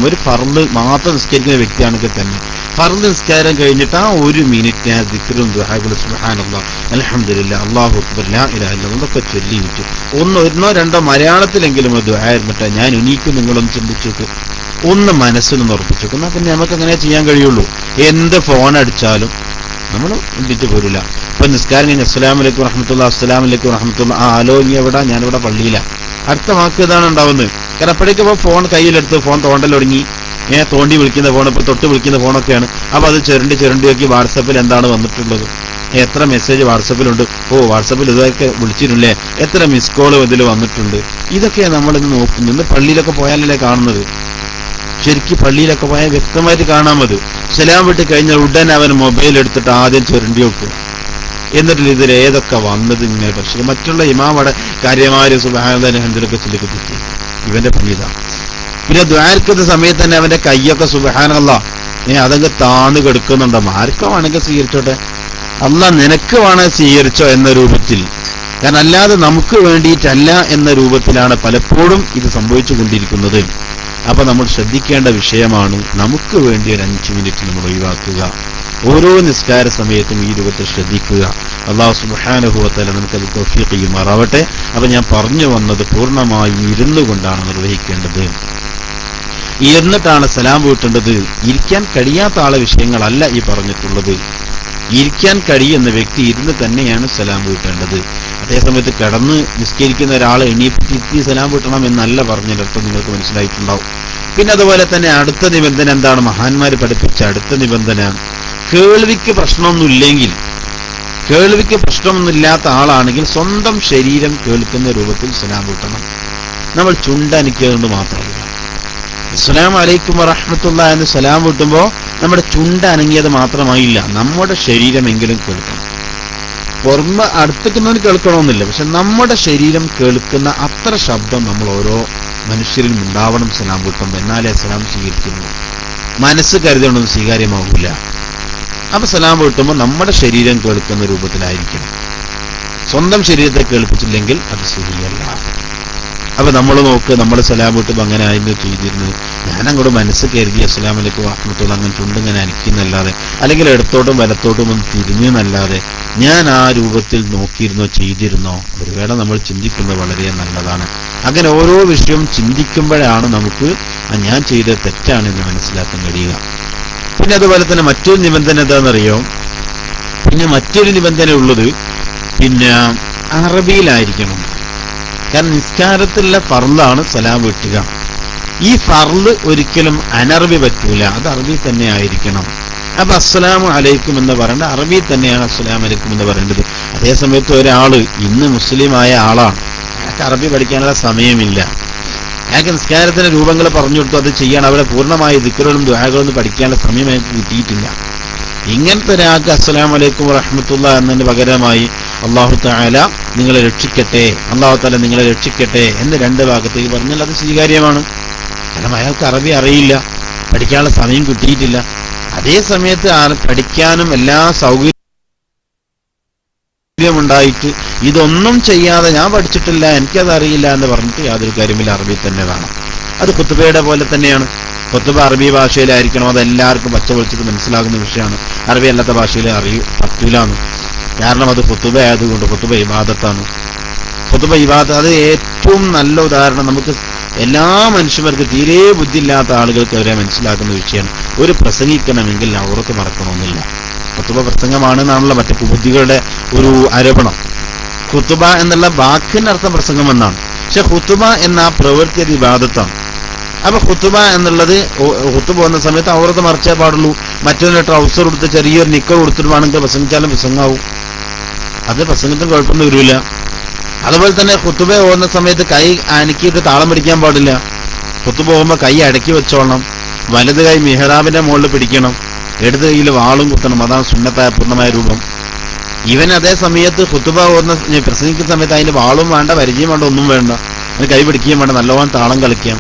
ഒരു ഫർള് മാത്രം നിസ്കരിക്കുന്ന വ്യക്തിയാണെങ്കിൽ തന്നെ ഫർള് നിസ്കാരം കഴിഞ്ഞിട്ട് ആ 1 മിനിറ്റ് ആ ദിക്റും ദുആകളും സുബ്ഹാനല്ലാഹ്, അൽഹംദുലില്ലാഹ്, അല്ലാഹു അക്ബർ, ലാ ഇലാഹ ഇല്ലല്ലാഹ് എന്നൊക്കെ ചൊല്ലിയിട്ട് ഒന്നോ രണ്ടോ മലയാളത്തിലെങ്കിലും ദുആ ഇരുന്നിട്ട് ഞാൻ എണീക്കും നിങ്ങളൊന്ന് ചിന്തിച്ചു നോക്കും, ഒന്ന് മനസ്സിലൊന്ന് ഉറപ്പിച്ചു നോക്കും. എന്നാൽ പിന്നെ നമുക്ക് അങ്ങനെ ചെയ്യാൻ കഴിയുള്ളൂ. എന്ത് ഫോൺ അടിച്ചാലും നമ്മൾ എണീറ്റ് പോരില്ല. ഇപ്പൊ നിസ്കാരം കഴിഞ്ഞ് അസ്സലാമു അലൈക്കും വറഹ്മത്തുള്ളാഹി, അസ്സലാമു അലൈക്കും വറഹ്മത്തുള്ളാഹി, ഹലോ ഇനി എവിടെ? ഞാനിവിടെ പള്ളിയിലാണ്. അടുത്ത വാക്ക് ഇതാണ് ഉണ്ടാവുന്നത്. കാരണം അപ്പോഴേക്കും ഇപ്പോൾ ഫോൺ കയ്യിലെടുത്ത് ഫോൺ തോണ്ടൽ തുടങ്ങി. തോണ്ടി വിളിക്കുന്ന ഫോൺ, ഇപ്പോൾ തൊട്ട് വിളിക്കുന്ന ഫോണൊക്കെയാണ്. അപ്പൊ അത് ചുരണ്ടി നോക്കി വാട്സപ്പിൽ എന്താണ് വന്നിട്ടുള്ളത്, എത്ര മെസ്സേജ് വാട്സപ്പിലുണ്ട്, വാട്സപ്പിൽ ഇതൊക്കെ വിളിച്ചിട്ടില്ലേ, എത്ര മിസ് കോള് ഇതിൽ വന്നിട്ടുണ്ട്. ഇതൊക്കെയാണ് നമ്മളിന്ന് നോക്കുന്നത്. ഇന്ന് പള്ളിയിലൊക്കെ പോയാലല്ലേ കാണുന്നത്. ശരിക്കും പള്ളിയിലൊക്കെ പോയാൽ വ്യക്തമായിട്ട് കാണാമത്. സലാം വിട്ട് കഴിഞ്ഞാൽ ഉടൻ അവൻ മൊബൈൽ എടുത്തിട്ട് ആദ്യം ചുരണ്ടി വെക്കും. എന്നിട്ട് ഇതിൽ ഏതൊക്കെ വന്നത് ഇങ്ങനെ പക്ഷേ മറ്റുള്ള ഇമാമയുടെ കാര്യമായ സുബ്ഹാനല്ലാഹി ഹംദുലില്ലാഹി ചിന്തിക്കത്തില്ല. ഇവന്റെ പണിത. പിന്നെ ദ്വാരക്കുന്ന സമയത്ത് തന്നെ അവന്റെ കയ്യൊക്കെ സുബ്ഹാനല്ലാഹ് അതങ്ങ് താന്ന് കെടുക്കുന്നുണ്ടോ? ആർക്കോ വേണമെങ്കിൽ സ്വീകരിച്ചോട്ടെ, അല്ലാഹ് നിനക്ക് വേണേൽ സ്വീകരിച്ചോ എന്ന രൂപത്തിൽ. കാരണം അല്ലാതെ നമുക്ക് വേണ്ടിയിട്ടല്ല എന്ന രൂപത്തിലാണ് പലപ്പോഴും ഇത് സംഭവിച്ചു കൊണ്ടിരിക്കുന്നത്. അപ്പൊ നമ്മൾ ശ്രദ്ധിക്കേണ്ട വിഷയമാണ്. നമുക്ക് വേണ്ടി ഒരു 5 മിനിറ്റ് നമ്മൾ ഒഴിവാക്കുക. ഓരോ നിസ്കാര സമയത്തും ഈ രൂപത്തിൽ ശ്രദ്ധിക്കുക. അല്ലാഹു സുബ്ഹാനഹു വ തആല നമുക്കത് തൗഫീഖ് ചെയ്യുമാറാവട്ടെ. അപ്പൊ ഞാൻ പറഞ്ഞു വന്നത് പൂർണ്ണമായും ഇരുന്നു കൊണ്ടാണ് നിർവഹിക്കേണ്ടത്. ഇരുന്നിട്ടാണ് സലാം വീട്ടേണ്ടത്. ഇരിക്കാൻ കഴിയാത്ത ആളെ വിഷയങ്ങളല്ല ഈ പറഞ്ഞിട്ടുള്ളത്. ഇരിക്കാൻ കഴിയുന്ന വ്യക്തി ഇരുന്ന് തന്നെയാണ് സലാം വീട്ടേണ്ടത്. അതേസമയത്ത് കിടന്ന് നിസ്കരിക്കുന്ന ഒരാളെ എണീപ്പിച്ച് സലാം വീട്ടണം എന്നല്ല പറഞ്ഞതിനർത്ഥം നിങ്ങൾക്ക് മനസ്സിലായിട്ടുണ്ടാവും. പിന്നെ അതുപോലെ തന്നെ അടുത്ത നിബന്ധന എന്താണ്? മഹാന്മാർ പഠിപ്പിച്ച അടുത്ത നിബന്ധന, കേൾവിക്ക് പ്രശ്നമൊന്നുമില്ലെങ്കിൽ, കേൾവിക്ക് പ്രശ്നമൊന്നുമില്ലാത്ത ആളാണെങ്കിൽ സ്വന്തം ശരീരം കേൾക്കുന്ന രൂപത്തിൽ സലാം വീട്ടണം. നമ്മൾ ചുണ്ടനക്കിയതുകൊണ്ട് മാത്രമല്ല. അസ്സലാമു അലൈക്കും വറഹ്മത്തുള്ളാഹി എന്ന് സലാം വീട്ടുമ്പോൾ നമ്മുടെ ചുണ്ട അനങ്ങിയത് മാത്രമായില്ല, നമ്മുടെ ശരീരമെങ്കിലും കേൾക്കണം. പുറമെ അടുത്തേക്കുന്നവന് കേൾക്കണമെന്നില്ല, പക്ഷെ നമ്മുടെ ശരീരം കേൾക്കുന്ന അത്ര ശബ്ദം നമ്മൾ ഓരോ മനുഷ്യരിലും ഉണ്ടാവണം സലാം വീട്ടുമ്പോൾ. എന്നാലേ സലാം സ്വീകരിക്കുന്നു. മനസ്സ് കരുതണമെന്ന് സ്വീകാര്യമാകില്ല. അപ്പൊ സലാം വീട്ടുമ്പോൾ നമ്മുടെ ശരീരം കേൾക്കുന്ന രൂപത്തിലായിരിക്കണം. സ്വന്തം ശരീരത്തെ കേൾപ്പിച്ചില്ലെങ്കിൽ അത് ശരിയല്ല. അപ്പൊ നമ്മൾ നോക്ക്, നമ്മുടെ സലാം വീട്ടുമ്പോൾ അങ്ങനെ ആയിരുന്നു ചെയ്തിരുന്നത്. ഞാനങ്ങോട്ട് മനസ്സ് കരുതി അസ്സലാമു അലൈക്കും വറഹ്മത്തുള്ളാഹി അങ്ങനെ ചുണ്ടിങ്ങനെ അനക്കുന്നല്ലാതെ, അല്ലെങ്കിൽ ഇടത്തോട്ടും വലത്തോട്ടും ഒന്ന് തിരിഞ്ഞെന്നല്ലാതെ ഞാൻ ആ രൂപത്തിൽ നോക്കിയിരുന്നോ ചെയ്തിരുന്നോ? ഒരു വേള നമ്മൾ ചിന്തിക്കുന്നത് വളരെ നല്ലതാണ്. അങ്ങനെ ഓരോ വിഷയവും ചിന്തിക്കുമ്പോഴാണ് നമുക്ക് ഞാൻ ചെയ്തത് തെറ്റാണെന്ന് മനസ്സിലാക്കാൻ കഴിയുക. പിന്നെ അതുപോലെ തന്നെ മറ്റൊരു നിബന്ധന എന്താണെന്നറിയോ? പിന്നെ മറ്റൊരു നിബന്ധന ഉള്ളത് പിന്നെ അറബിയിലായിരിക്കണം. കാരണം നിസ്കാരത്തിലുള്ള ഫർളാണ് സലാം വീട്ടുക. ഈ ഫർള് ഒരിക്കലും അനറബി പറ്റൂല, അത് അറബി തന്നെ ആയിരിക്കണം. അപ്പൊ അസ്സലാമു അലൈക്കും എന്ന് പറയേണ്ട അറബി തന്നെയാണ് അസ്സലാമു അലൈക്കും എന്ന് പറയേണ്ടത്. അതേസമയത്ത് ഒരാള് ഇന്ന് മുസ്ലിമായ ആളാണ്, അയാൾക്ക് അറബി പഠിക്കാനുള്ള സമയമില്ല. അയാൾക്ക് നിസ്കാരത്തിന്റെ രൂപങ്ങൾ പറഞ്ഞു കൊടുത്തു, അത് ചെയ്യാൻ അവിടെ പൂർണ്ണമായ ദിക്റുകളും ദുആകളും പഠിക്കാനുള്ള സമയം അയാൾക്ക് കിട്ടിയിട്ടില്ല. ഇങ്ങനത്തെ ഒരാൾക്ക് അസ്സലാമു അലൈക്കും വറഹ്മത്തുള്ളാഹി എന്നതിന് പകരമായി അല്ലാഹു തആല നിങ്ങളെ രക്ഷിക്കട്ടെ, അല്ലാഹു തആല നിങ്ങളെ രക്ഷിക്കട്ടെ എന്ന് 2 ഭാഗത്തേക്ക് പറഞ്ഞാൽ അത് സ്വീകാര്യമാണ്. കാരണം അയാൾക്ക് അറബി അറിയില്ല, പഠിക്കാനുള്ള സമയം കിട്ടിയിട്ടില്ല. അതേ സമയത്ത് പഠിക്കാനും എല്ലാ സൗകര്യമുണ്ടായിട്ട് ഇതൊന്നും ചെയ്യാതെ ഞാൻ പഠിച്ചിട്ടില്ല, എനിക്കത് അറിയില്ല എന്ന് പറഞ്ഞിട്ട് യാതൊരു കാര്യമില്ല, അറബി തന്നെ വേണം. അത് ഖുത്ബയുടെ പോലെ തന്നെയാണ്. ഖുത്ബ അറബി ഭാഷയിലായിരിക്കണം, അതെല്ലാവർക്കും പച്ച പൊളിച്ചിട്ട് മനസ്സിലാകുന്ന വിഷയമാണ്. അറബി അല്ലാത്ത ഭാഷയിൽ പറ്റൂലാണ്. കാരണം അത് ഖുത്ബ ആയതുകൊണ്ട്. ഖുത്ബ ഇബാദത്താണ്. ഖുത്ബ ഇബാദത്ത് അത് ഏറ്റവും നല്ല ഉദാഹരണം. നമുക്ക് എല്ലാ മനുഷ്യർക്ക് തീരെ ബുദ്ധിയില്ലാത്ത ആളുകൾക്ക് അവരെ മനസ്സിലാക്കുന്ന വിഷയമാണ്. ഒരു പ്രസംഗിക്കണമെങ്കിൽ ഔറത്ത് മറക്കണമെന്നില്ല. ഖുതുബ പ്രസംഗമാണെന്നാണല്ലോ മറ്റു ബുദ്ധികളുടെ ഒരു ആരോപണം. ഖുതുബ എന്നുള്ള വാക്കിനർത്ഥം പ്രസംഗം എന്നാണ്. പക്ഷെ ഖുതുബ എന്ന ആ പ്രവൃത്തി അത് ഇബാദത്താണ്. അപ്പൊ ഖുതുബ എന്നുള്ളത് ഖുതുബ വന്ന സമയത്ത് ഔറത്ത് മറച്ചേ പാടുള്ളൂ. മറ്റൊരു ട്രൗസർ കൊടുത്ത് ചെറിയൊരു നിക്കർ കൊടുത്തിട്ട് വേണമെങ്കിൽ പ്രസംഗിച്ചാലും പ്രസംഗമാവും. അത് പ്രസംഗത്തിന് കുഴപ്പമൊന്നും വരില്ല. അതുപോലെ തന്നെ ഖുതുബ പോകുന്ന സമയത്ത് കൈ അനക്കിയിട്ട് താളം പിടിക്കാൻ പാടില്ല. ഖുതുബ പോകുമ്പോൾ കൈ അടക്കി വെച്ചോളണം. വലത് കൈ മിഹ്റാബിന്റെ മുകളിൽ പിടിക്കണം. ഇടത് കൈയിൽ വാളും കുത്തണം. അതാണ് സുന്നത്തായ പൂർണ്ണമായ രൂപം. ഇവൻ അതേ സമയത്ത് ഖുതുബ പോകുന്ന പ്രസംഗിക്കുന്ന സമയത്ത് അതിന് വാളും വേണ്ട, പരിചയം വേണ്ട, ഒന്നും വേണ്ട. അതിന് കൈ പിടിക്കുകയും വേണ്ട, നല്ലോണം താളം കളിക്കാം.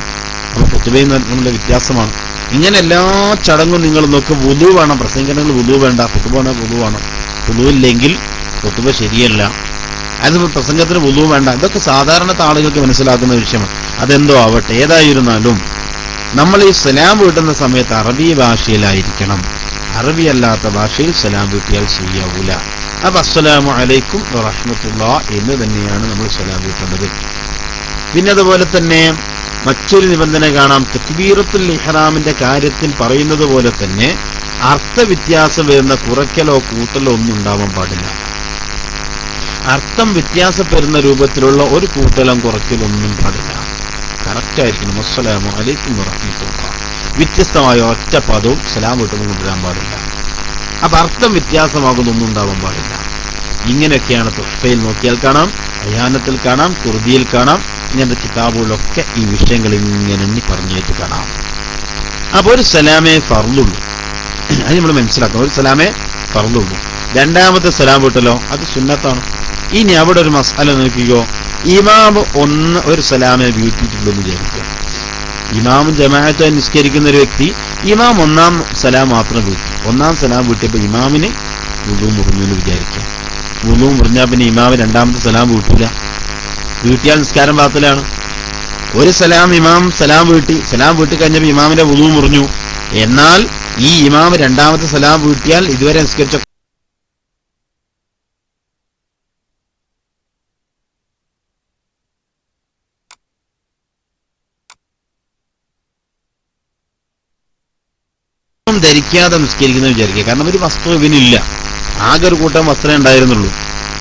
അപ്പൊ ഖുതുബയിൽ നമ്മുടെ വ്യത്യാസമാണ്. ഇങ്ങനെ എല്ലാ ചടങ്ങും നിങ്ങൾ നോക്ക്. വുളു വേണം. പ്രസംഗിക്കണമെങ്കിൽ വുളു വേണ്ട. ഖുതുബ വേണം, വുളു വേണം. വുളു ഇല്ലെങ്കിൽ ഖുതുബ ശരിയല്ല. അത് പ്രസംഗത്തിന് വുളു വേണ്ട. ഇതൊക്കെ സാധാരണ ആളുകൾക്ക് മനസ്സിലാക്കുന്ന വിഷയമാണ്. അതെന്തോ ആവട്ടെ, ഏതായിരുന്നാലും നമ്മൾ ഈ സലാം വീട്ടുന്ന സമയത്ത് അറബി ഭാഷയിലായിരിക്കണം. അറബി അല്ലാത്ത ഭാഷയിൽ സലാം വീട്ടിയാൽ ശരിയാവൂല. അപ്പൊ അസ്സലാമു അലൈക്കും വറഹ്മത്തുള്ളാഹി എന്ന് തന്നെയാണ് നമ്മൾ സലാം വീട്ടേണ്ടത്. പിന്നെ അതുപോലെ തന്നെ മറ്റൊരു നിബന്ധന കാണാം. തക്ബീറത്തുൽ ഇഹ്റാമിന്റെ കാര്യത്തിൽ പറയുന്നത് പോലെ തന്നെ അർത്ഥവ്യത്യാസം വരുന്ന കുറയ്ക്കലോ കൂട്ടലോ ഒന്നും ഉണ്ടാവാൻ പാടില്ല. അർത്ഥം വ്യത്യാസപ്പെടുന്ന രൂപത്തിലുള്ള ഒരു കൂട്ടലും കുറയ്ക്കലൊന്നും പാടില്ല. കറക്റ്റായിരിക്കണം. അസ്സലാമു അലൈക്കും വറഹ്മത്തുള്ളാഹി. വ്യത്യസ്തമായ ഒറ്റ പദവും സലാം വീട്ടുമ്പോൾ കൊണ്ടുവരാൻ പാടില്ല. അപ്പൊ അർത്ഥം വ്യത്യാസമാകുന്നൊന്നും ഉണ്ടാവാൻ പാടില്ല. ഇങ്ങനെയൊക്കെയാണ് തുഹ്ഫയിൽ നോക്കിയാൽ കാണാം, അയാനത്തിൽ കാണാം, കുർദിയിൽ കാണാം. ഇങ്ങനത്തെ കിതാബുകളിലൊക്കെ ഈ വിഷയങ്ങൾ ഇങ്ങനെ എണ്ണി പറഞ്ഞേറ്റ് കാണാം. അപ്പൊ ഒരു സലാമേ ഫർളുള്ളൂ. അത് നമ്മൾ മനസ്സിലാക്കണം. ഒരു സലാമേ ഫർളുള്ളൂ. രണ്ടാമത്തെ സലാം വീട്ടലോ അത് സുന്നത്താണ്. ഇനി അവിടെ ഒരു മസാല നോക്കിക്കോ. ഇമാം ഒരു സലാമെ വീട്ടിട്ടുള്ളൂ എന്ന് വിചാരിക്കുക. ഇമാമും ജമാഅത്തായി നിസ്കരിക്കുന്ന ഒരു വ്യക്തി ഇമാം ഒന്നാം സലാം മാത്രം വീട്ടി. ഒന്നാം സലാം വീട്ടിയപ്പോൾ ഇമാമിന് വുളു മുറിഞ്ഞു എന്ന് വിചാരിക്കുക. വുളു മുറിഞ്ഞാൽ പിന്നെ ഇമാമ് രണ്ടാമത്തെ സലാം വീട്ടില്ല. വീട്ടിയാൽ നിസ്കാരം ബാത്തിലാണ്. ഒരു സലാം ഇമാം സലാം വീട്ടി കഴിഞ്ഞപ്പോൾ ഇമാമിന്റെ വുളു മുറിഞ്ഞു. എന്നാൽ ഈ ഇമാം രണ്ടാമത്തെ സലാം വീട്ടിയാൽ ഇതുവരെ നിസ്കരിച്ച ധരിക്കാതെ നിസ്കരിക്കുന്ന വിചാരിക്കുക. കാരണം ഒരു വസ്ത്രം ഇവനില്ല. ആകെ ഒരു കൂട്ടം വസ്ത്രം ഉണ്ടായിരുന്നുള്ളൂ.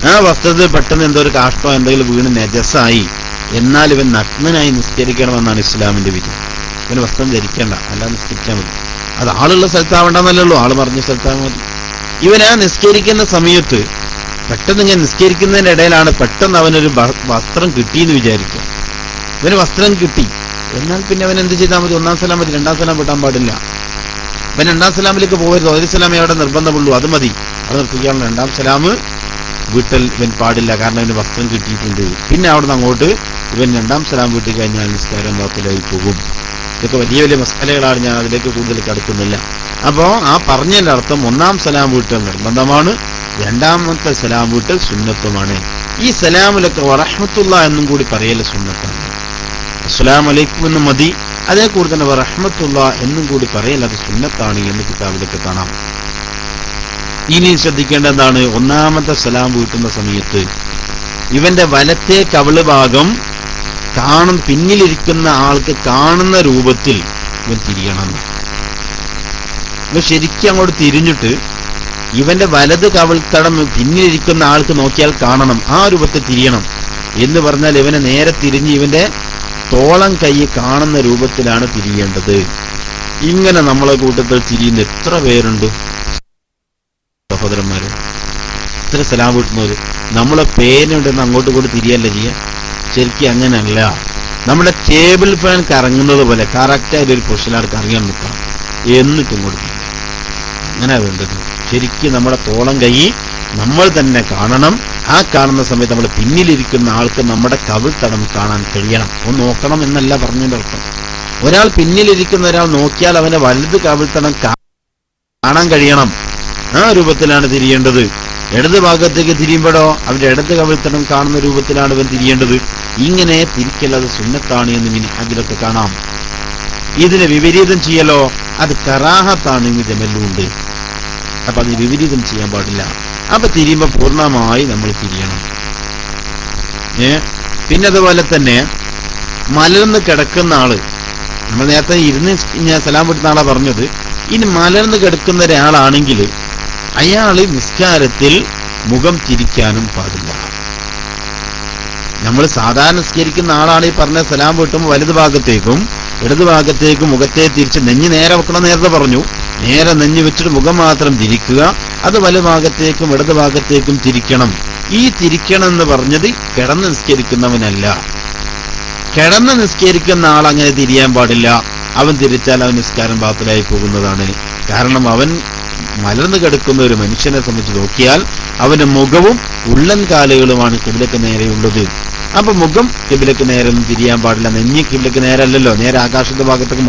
ആ വസ്ത്രത്തിൽ പെട്ടെന്ന് എന്തോ ഒരു കാഷ്ടോ എന്തെങ്കിലും വീണ് നജസായി. എന്നാൽ ഇവൻ നഗ്നനായി നിസ്കരിക്കണമെന്നാണ് ഇസ്ലാമിന്റെ വിധി. ഇവന് വസ്ത്രം ധരിക്കേണ്ട, അല്ലാതെ നിസ്കരിച്ചാൽ മതി. അത് ആളുള്ള സ്ഥലത്താവണ്ടെന്നല്ലോ, ആള് പറഞ്ഞ സ്ഥലത്താൽ മതി. ഇവൻ ആ നിസ്കരിക്കുന്ന സമയത്ത് പെട്ടെന്ന് ഇങ്ങനെ നിസ്കരിക്കുന്നതിന്റെ ഇടയിലാണ് പെട്ടെന്ന് അവനൊരു വസ്ത്രം കിട്ടിയെന്ന് വിചാരിക്കുക. ഇവന് വസ്ത്രം കിട്ടി. എന്നാൽ പിന്നെ അവൻ എന്ത് ചെയ്താൽ മതി? ഒന്നാം സലാം മതി, രണ്ടാം സലാം വിട്ടാൻ പാടില്ല. ഇവൻ രണ്ടാം സലാമിലേക്ക് പോകരുത്. ഒരു സലാമേ അവിടെ നിർബന്ധമുള്ളൂ, അത് മതി. അത് നിർത്തിക്കാനുള്ള രണ്ടാം സലാമ് വീട്ടൽ ഇവൻ പാടില്ല. കാരണം ഇവന് വസ്ത്രം കിട്ടിയിട്ടുണ്ട്. പിന്നെ അവിടുന്ന് അങ്ങോട്ട് ഇവൻ രണ്ടാം സലാം വീട്ടി കഴിഞ്ഞാൽ നിസ്കാരം ബാത്തിലായി പോകും. ഇതൊക്കെ വലിയ വലിയ മസാലകളാണ്. ഞാൻ അതിലേക്ക് കൂടുതൽ കടക്കുന്നില്ല. അപ്പോ ആ പറഞ്ഞതിന്റെ അർത്ഥം ഒന്നാം സലാം വീട്ടൽ നിർബന്ധമാണ്, രണ്ടാമത്തെ സലാം വീട്ടൽ സുന്നത്തുമാണ്. ഈ സലാമിലൊക്കെ വറഹ്മത്തുള്ളാഹി എന്നും കൂടി പറയൽ സുന്നത്താണ്. അസ്സലാമു അലൈക്കും എന്നും മതി. അതേ കൂടി തന്നെ വറഹ്മത്തുള്ളാഹി എന്നും കൂടി പറയൽ അത് സുന്നത്താണ് എന്ന് കിതാബിലൊക്കെ കാണാം. ഇനി ശ്രദ്ധിക്കേണ്ടതാണ്, ഒന്നാമത്തെ സലാം വീട്ടുന്ന സമയത്ത് ഇവന്റെ വലത്തെ കവിള് ഭാഗം പിന്നിലിരിക്കുന്ന ആൾക്ക് കാണുന്ന രൂപത്തിൽ ഇവൻ തിരിയണം. ഇവൻ ശരിക്കും അങ്ങോട്ട് തിരിഞ്ഞിട്ട് ഇവന്റെ വലത് കവിൾത്തടം പിന്നിലിരിക്കുന്ന ആൾക്ക് നോക്കിയാൽ കാണണം. ആ രൂപത്തിൽ തിരിയണം. എന്ന് പറഞ്ഞാൽ ഇവനെ നേരെ തിരിഞ്ഞ് ഇവന്റെ തോളം കൈ കാണുന്ന രൂപത്തിലാണ് തിരിയേണ്ടത്. ഇങ്ങനെ നമ്മളെ കൂട്ടത്തിൽ തിരിയുന്ന എത്ര പേരുണ്ട് സഹോദരന്മാര്? ഇത്ര സലാം വീട്ടുന്നവര്. നമ്മളെ പേരുണ്ടെന്ന് അങ്ങോട്ട് കൂടി തിരിയല്ല ചെയ്യാൻ. ശരിക്കും അങ്ങനെയല്ല. നമ്മുടെ ടേബിൾ ഫാൻ കറങ്ങുന്നത് പോലെ കറക്റ്റായിട്ട് ഒരു പൊസിഷനാണ് കറങ്ങാൻ നിൽക്കണം. എന്നിട്ടും ഇങ്ങോട്ട് തിരിയും. അങ്ങനെ വേണ്ടത്. ശരിക്കും നമ്മുടെ തോളം കൈ നമ്മൾ തന്നെ കാണണം. ആ കാണുന്ന സമയത്ത് നമ്മൾ പിന്നിലിരിക്കുന്ന ആൾക്ക് നമ്മുടെ കവിൾത്തടം കാണാൻ കഴിയണം. ഒന്ന് നോക്കണം എന്നല്ല പറഞ്ഞതിന്റെ അർത്ഥം. ഒരാൾ പിന്നിലിരിക്കുന്ന ഒരാൾ നോക്കിയാൽ അവന്റെ വലുത് കവിൾത്തടം കാണാൻ കഴിയണം. ആ രൂപത്തിലാണ് തിരിയേണ്ടത്. ഇടത് ഭാഗത്തേക്ക് തിരിയുമ്പോഴോ അവന്റെ ഇടത് കവിൾത്തടം കാണുന്ന രൂപത്തിലാണ് ഇവൻ തിരിയേണ്ടത്. ഇങ്ങനെ തിരിക്കലത് സുന്നത്താണ് എന്ന് മിൻഹാജിലൊക്കെ കാണാം. ഇതിനെ വിപരീതം ചെയ്യലോ അത് കറാഹത്താണ് എന്ന് ജമലുണ്ട്. അപ്പൊ അത് വിപരീതം ചെയ്യാൻ പാടില്ല. അപ്പൊ തിരിയുമ്പോ പൂർണ്ണമായി നമ്മൾ തിരിയണം. പിന്നെ അതുപോലെ തന്നെ മലർന്ന് കിടക്കുന്ന ആള്, നമ്മൾ നേരത്തെ ഇരുന്ന് ഞാൻ സലാം വിട്ടുന്ന ആളാ പറഞ്ഞത്, ഇനി മലർന്ന് കിടക്കുന്ന ഒരാളാണെങ്കിൽ അയാള് നിസ്കാരത്തിൽ മുഖം തിരിക്കാനും പാടില്ല. നമ്മൾ സാധാരണ നിസ്കരിക്കുന്ന ആളാണ് ഈ പറഞ്ഞ സലാം വിട്ടുമ്പോൾ വലതു ഭാഗത്തേക്കും ഇടതു ഭാഗത്തേക്കും മുഖത്തെ തിരിച്ച് നെഞ്ഞ് നേരെ വെക്കണം. നേരത്തെ പറഞ്ഞു, നേരെ നെഞ്ഞ് വെച്ചിട്ട് മുഖം മാത്രം തിരിക്കുക. അത് വലഭാഗത്തേക്കും ഇടതു ഭാഗത്തേക്കും തിരിക്കണം. ഈ തിരിക്കണം എന്ന് പറഞ്ഞത് കിടന്ന് നിസ്കരിക്കുന്നവനല്ല. കിടന്ന് നിസ്കരിക്കുന്ന ആൾ അങ്ങനെ തിരിയാൻ പാടില്ല. അവൻ തിരിച്ചാൽ അവൻ നിസ്കാരം ബാത്തിലായി പോകുന്നതാണ്. കാരണം അവൻ മലർന്നു കിടക്കുന്ന ഒരു മനുഷ്യനെ സംബന്ധിച്ച് നോക്കിയാൽ അവന്റെ മുഖവും ഉള്ളൻ കാലുകളുമാണ് കിബിലക്ക് നേരെയുള്ളത്. അപ്പൊ മുഖം കിബിലക്ക് നേരെ ഒന്നും തിരിയാൻ പാടില്ല. നെഞ്ഞ് കിബിലക്ക് നേരല്ലല്ലോ, നേരെ ആകാശത്തെ ഭാഗത്തേക്ക്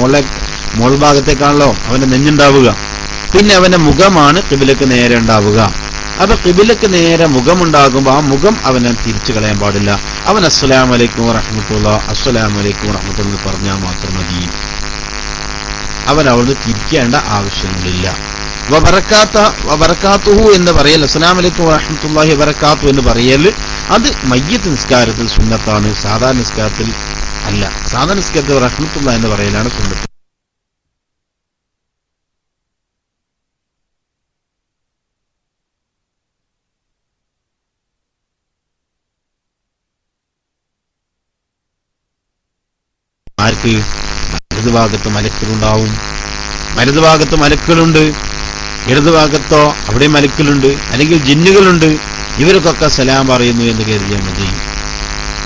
മോൾ ഭാഗത്തേക്കാണല്ലോ അവന്റെ നെഞ്ഞുണ്ടാവുക. പിന്നെ അവന്റെ മുഖമാണ് കിബിലക്ക് നേരെ ഉണ്ടാവുക. അപ്പൊ കിബിലക്ക് നേരെ മുഖമുണ്ടാകുമ്പോ ആ മുഖം അവനെ തിരിച്ചു കളയാൻ പാടില്ല. അവൻ അസ്സലാമു അലൈക്കും വറഹ്മത്തുള്ളാഹി അസ്സലാമു അലൈക്കും വറഹ്മത്തുള്ളാഹി പറഞ്ഞാൽ മാത്രം മതി. അവൻ അവിടുന്ന് തിരിക്കേണ്ട ആവശ്യങ്ങളില്ല. വബറകാതുഹു എന്ന് പറയൽ, അസ്സലാമു അലൈക്കും വറഹ്മത്തുള്ളാഹി വബറകാതുഹു എന്ന് പറയൽ അത് മയ്യിത്ത് നിസ്കാരത്തിൽ സുന്നത്താണ്, സാധാരണ നിസ്കാരത്തിൽ അല്ല. സാധാരണ നിസ്കാരത്തിൽ റഹ്മത്തുള്ളാഹി എന്ന് പറയലാണ് സുന്നത്ത്. ആർക്ക്? വലതുഭാഗത്ത് മലക്കുകളുണ്ടാവും. വലതുഭാഗത്ത് മലക്കുകളുണ്ട്, ഇടതുഭാഗത്തോ അവിടെ മലക്കുകളുണ്ട്, അല്ലെങ്കിൽ ജിന്നുകളുണ്ട്. ഇവർക്കൊക്കെ സലാം പറയുന്നു എന്ന് കരുതിയാൽ മതി.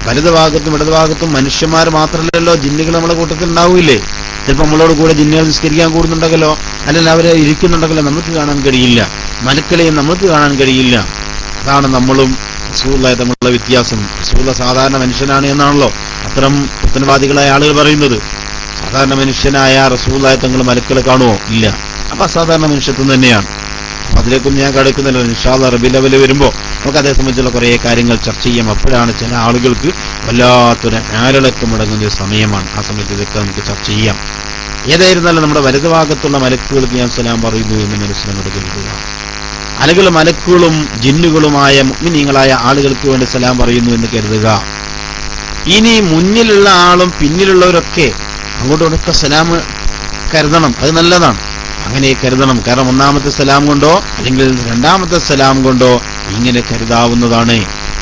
വലതുഭാഗത്തും ഇടതുഭാഗത്തും മനുഷ്യന്മാർ മാത്രമല്ലല്ലോ, ജിന്നുകൾ നമ്മളെ കൂട്ടത്തിൽ ഉണ്ടാവില്ലേ? ചിലപ്പോൾ നമ്മളോട് കൂടെ ജിന്നുകൾ നിസ്കരിക്കാൻ കൂടുന്നുണ്ടെങ്കിലോ, അല്ലെങ്കിൽ അവരെ ഇരിക്കുന്നുണ്ടെങ്കിലോ നമുക്ക് കാണാൻ കഴിയില്ല. മലക്കളെയും നമുക്ക് കാണാൻ കഴിയില്ല. അതാണ് നമ്മളും റസൂലുള്ളാഹി തമ്മിലുള്ള വ്യത്യാസം. റസൂലുള്ളാഹി സാധാരണ മനുഷ്യനാണ് എന്നാണല്ലോ അത്തരം പുത്തൻവാദികളായ ആളുകൾ പറയുന്നത്. സാധാരണ മനുഷ്യനായ റസൂലുള്ളാഹി തങ്ങൾ മലക്കളെ കാണുമോ? ഇല്ല. അപ്പൊ അസാധാരണ മനുഷ്യത്വം തന്നെയാണ്. അതിലേക്കൊന്നും ഞാൻ കടക്കുന്നില്ല. ഇൻഷാ അല്ലാഹ് റബീഉൽ അവ്വൽ വരുമ്പോ നമുക്ക് അതേ സംബന്ധിച്ചുള്ള കുറെ കാര്യങ്ങൾ ചർച്ച ചെയ്യാം. അപ്പോഴാണ് ചില ആളുകൾക്ക് വല്ലാത്തൊരു ആരളക്കമടങ്ങുന്ന സമയമാണ്. ആ സമയത്ത് ഇതൊക്കെ നമുക്ക് ചർച്ച ചെയ്യാം. ഏതായിരുന്നാലും നമ്മുടെ വലതുഭാഗത്തുള്ള മലക്കുകൾക്ക് ഞാൻ സലാം പറയുന്നു എന്ന് മനസ്സിലങ്ങോട്ട് കരുതുക. അല്ലെങ്കിൽ മലക്കുകളും ജിന്നുകളുമായ മുഅ്മിനീങ്ങളായ ആളുകൾക്ക് വേണ്ടി സലാം പറയുന്നു എന്ന് കരുതുക. ഇനി മുന്നിലുള്ള ആളും പിന്നിലുള്ളവരൊക്കെ അങ്ങോട്ടൊക്കെ സലാം കരുതണം. അത് നല്ലതാണ്, അങ്ങനെ കരുതണം. കാരണം ഒന്നാമത്തെ സലാം കൊണ്ടോ അല്ലെങ്കിൽ രണ്ടാമത്തെ സലാം കൊണ്ടോ ഇങ്ങനെ കരുതാവുന്നതാണ്.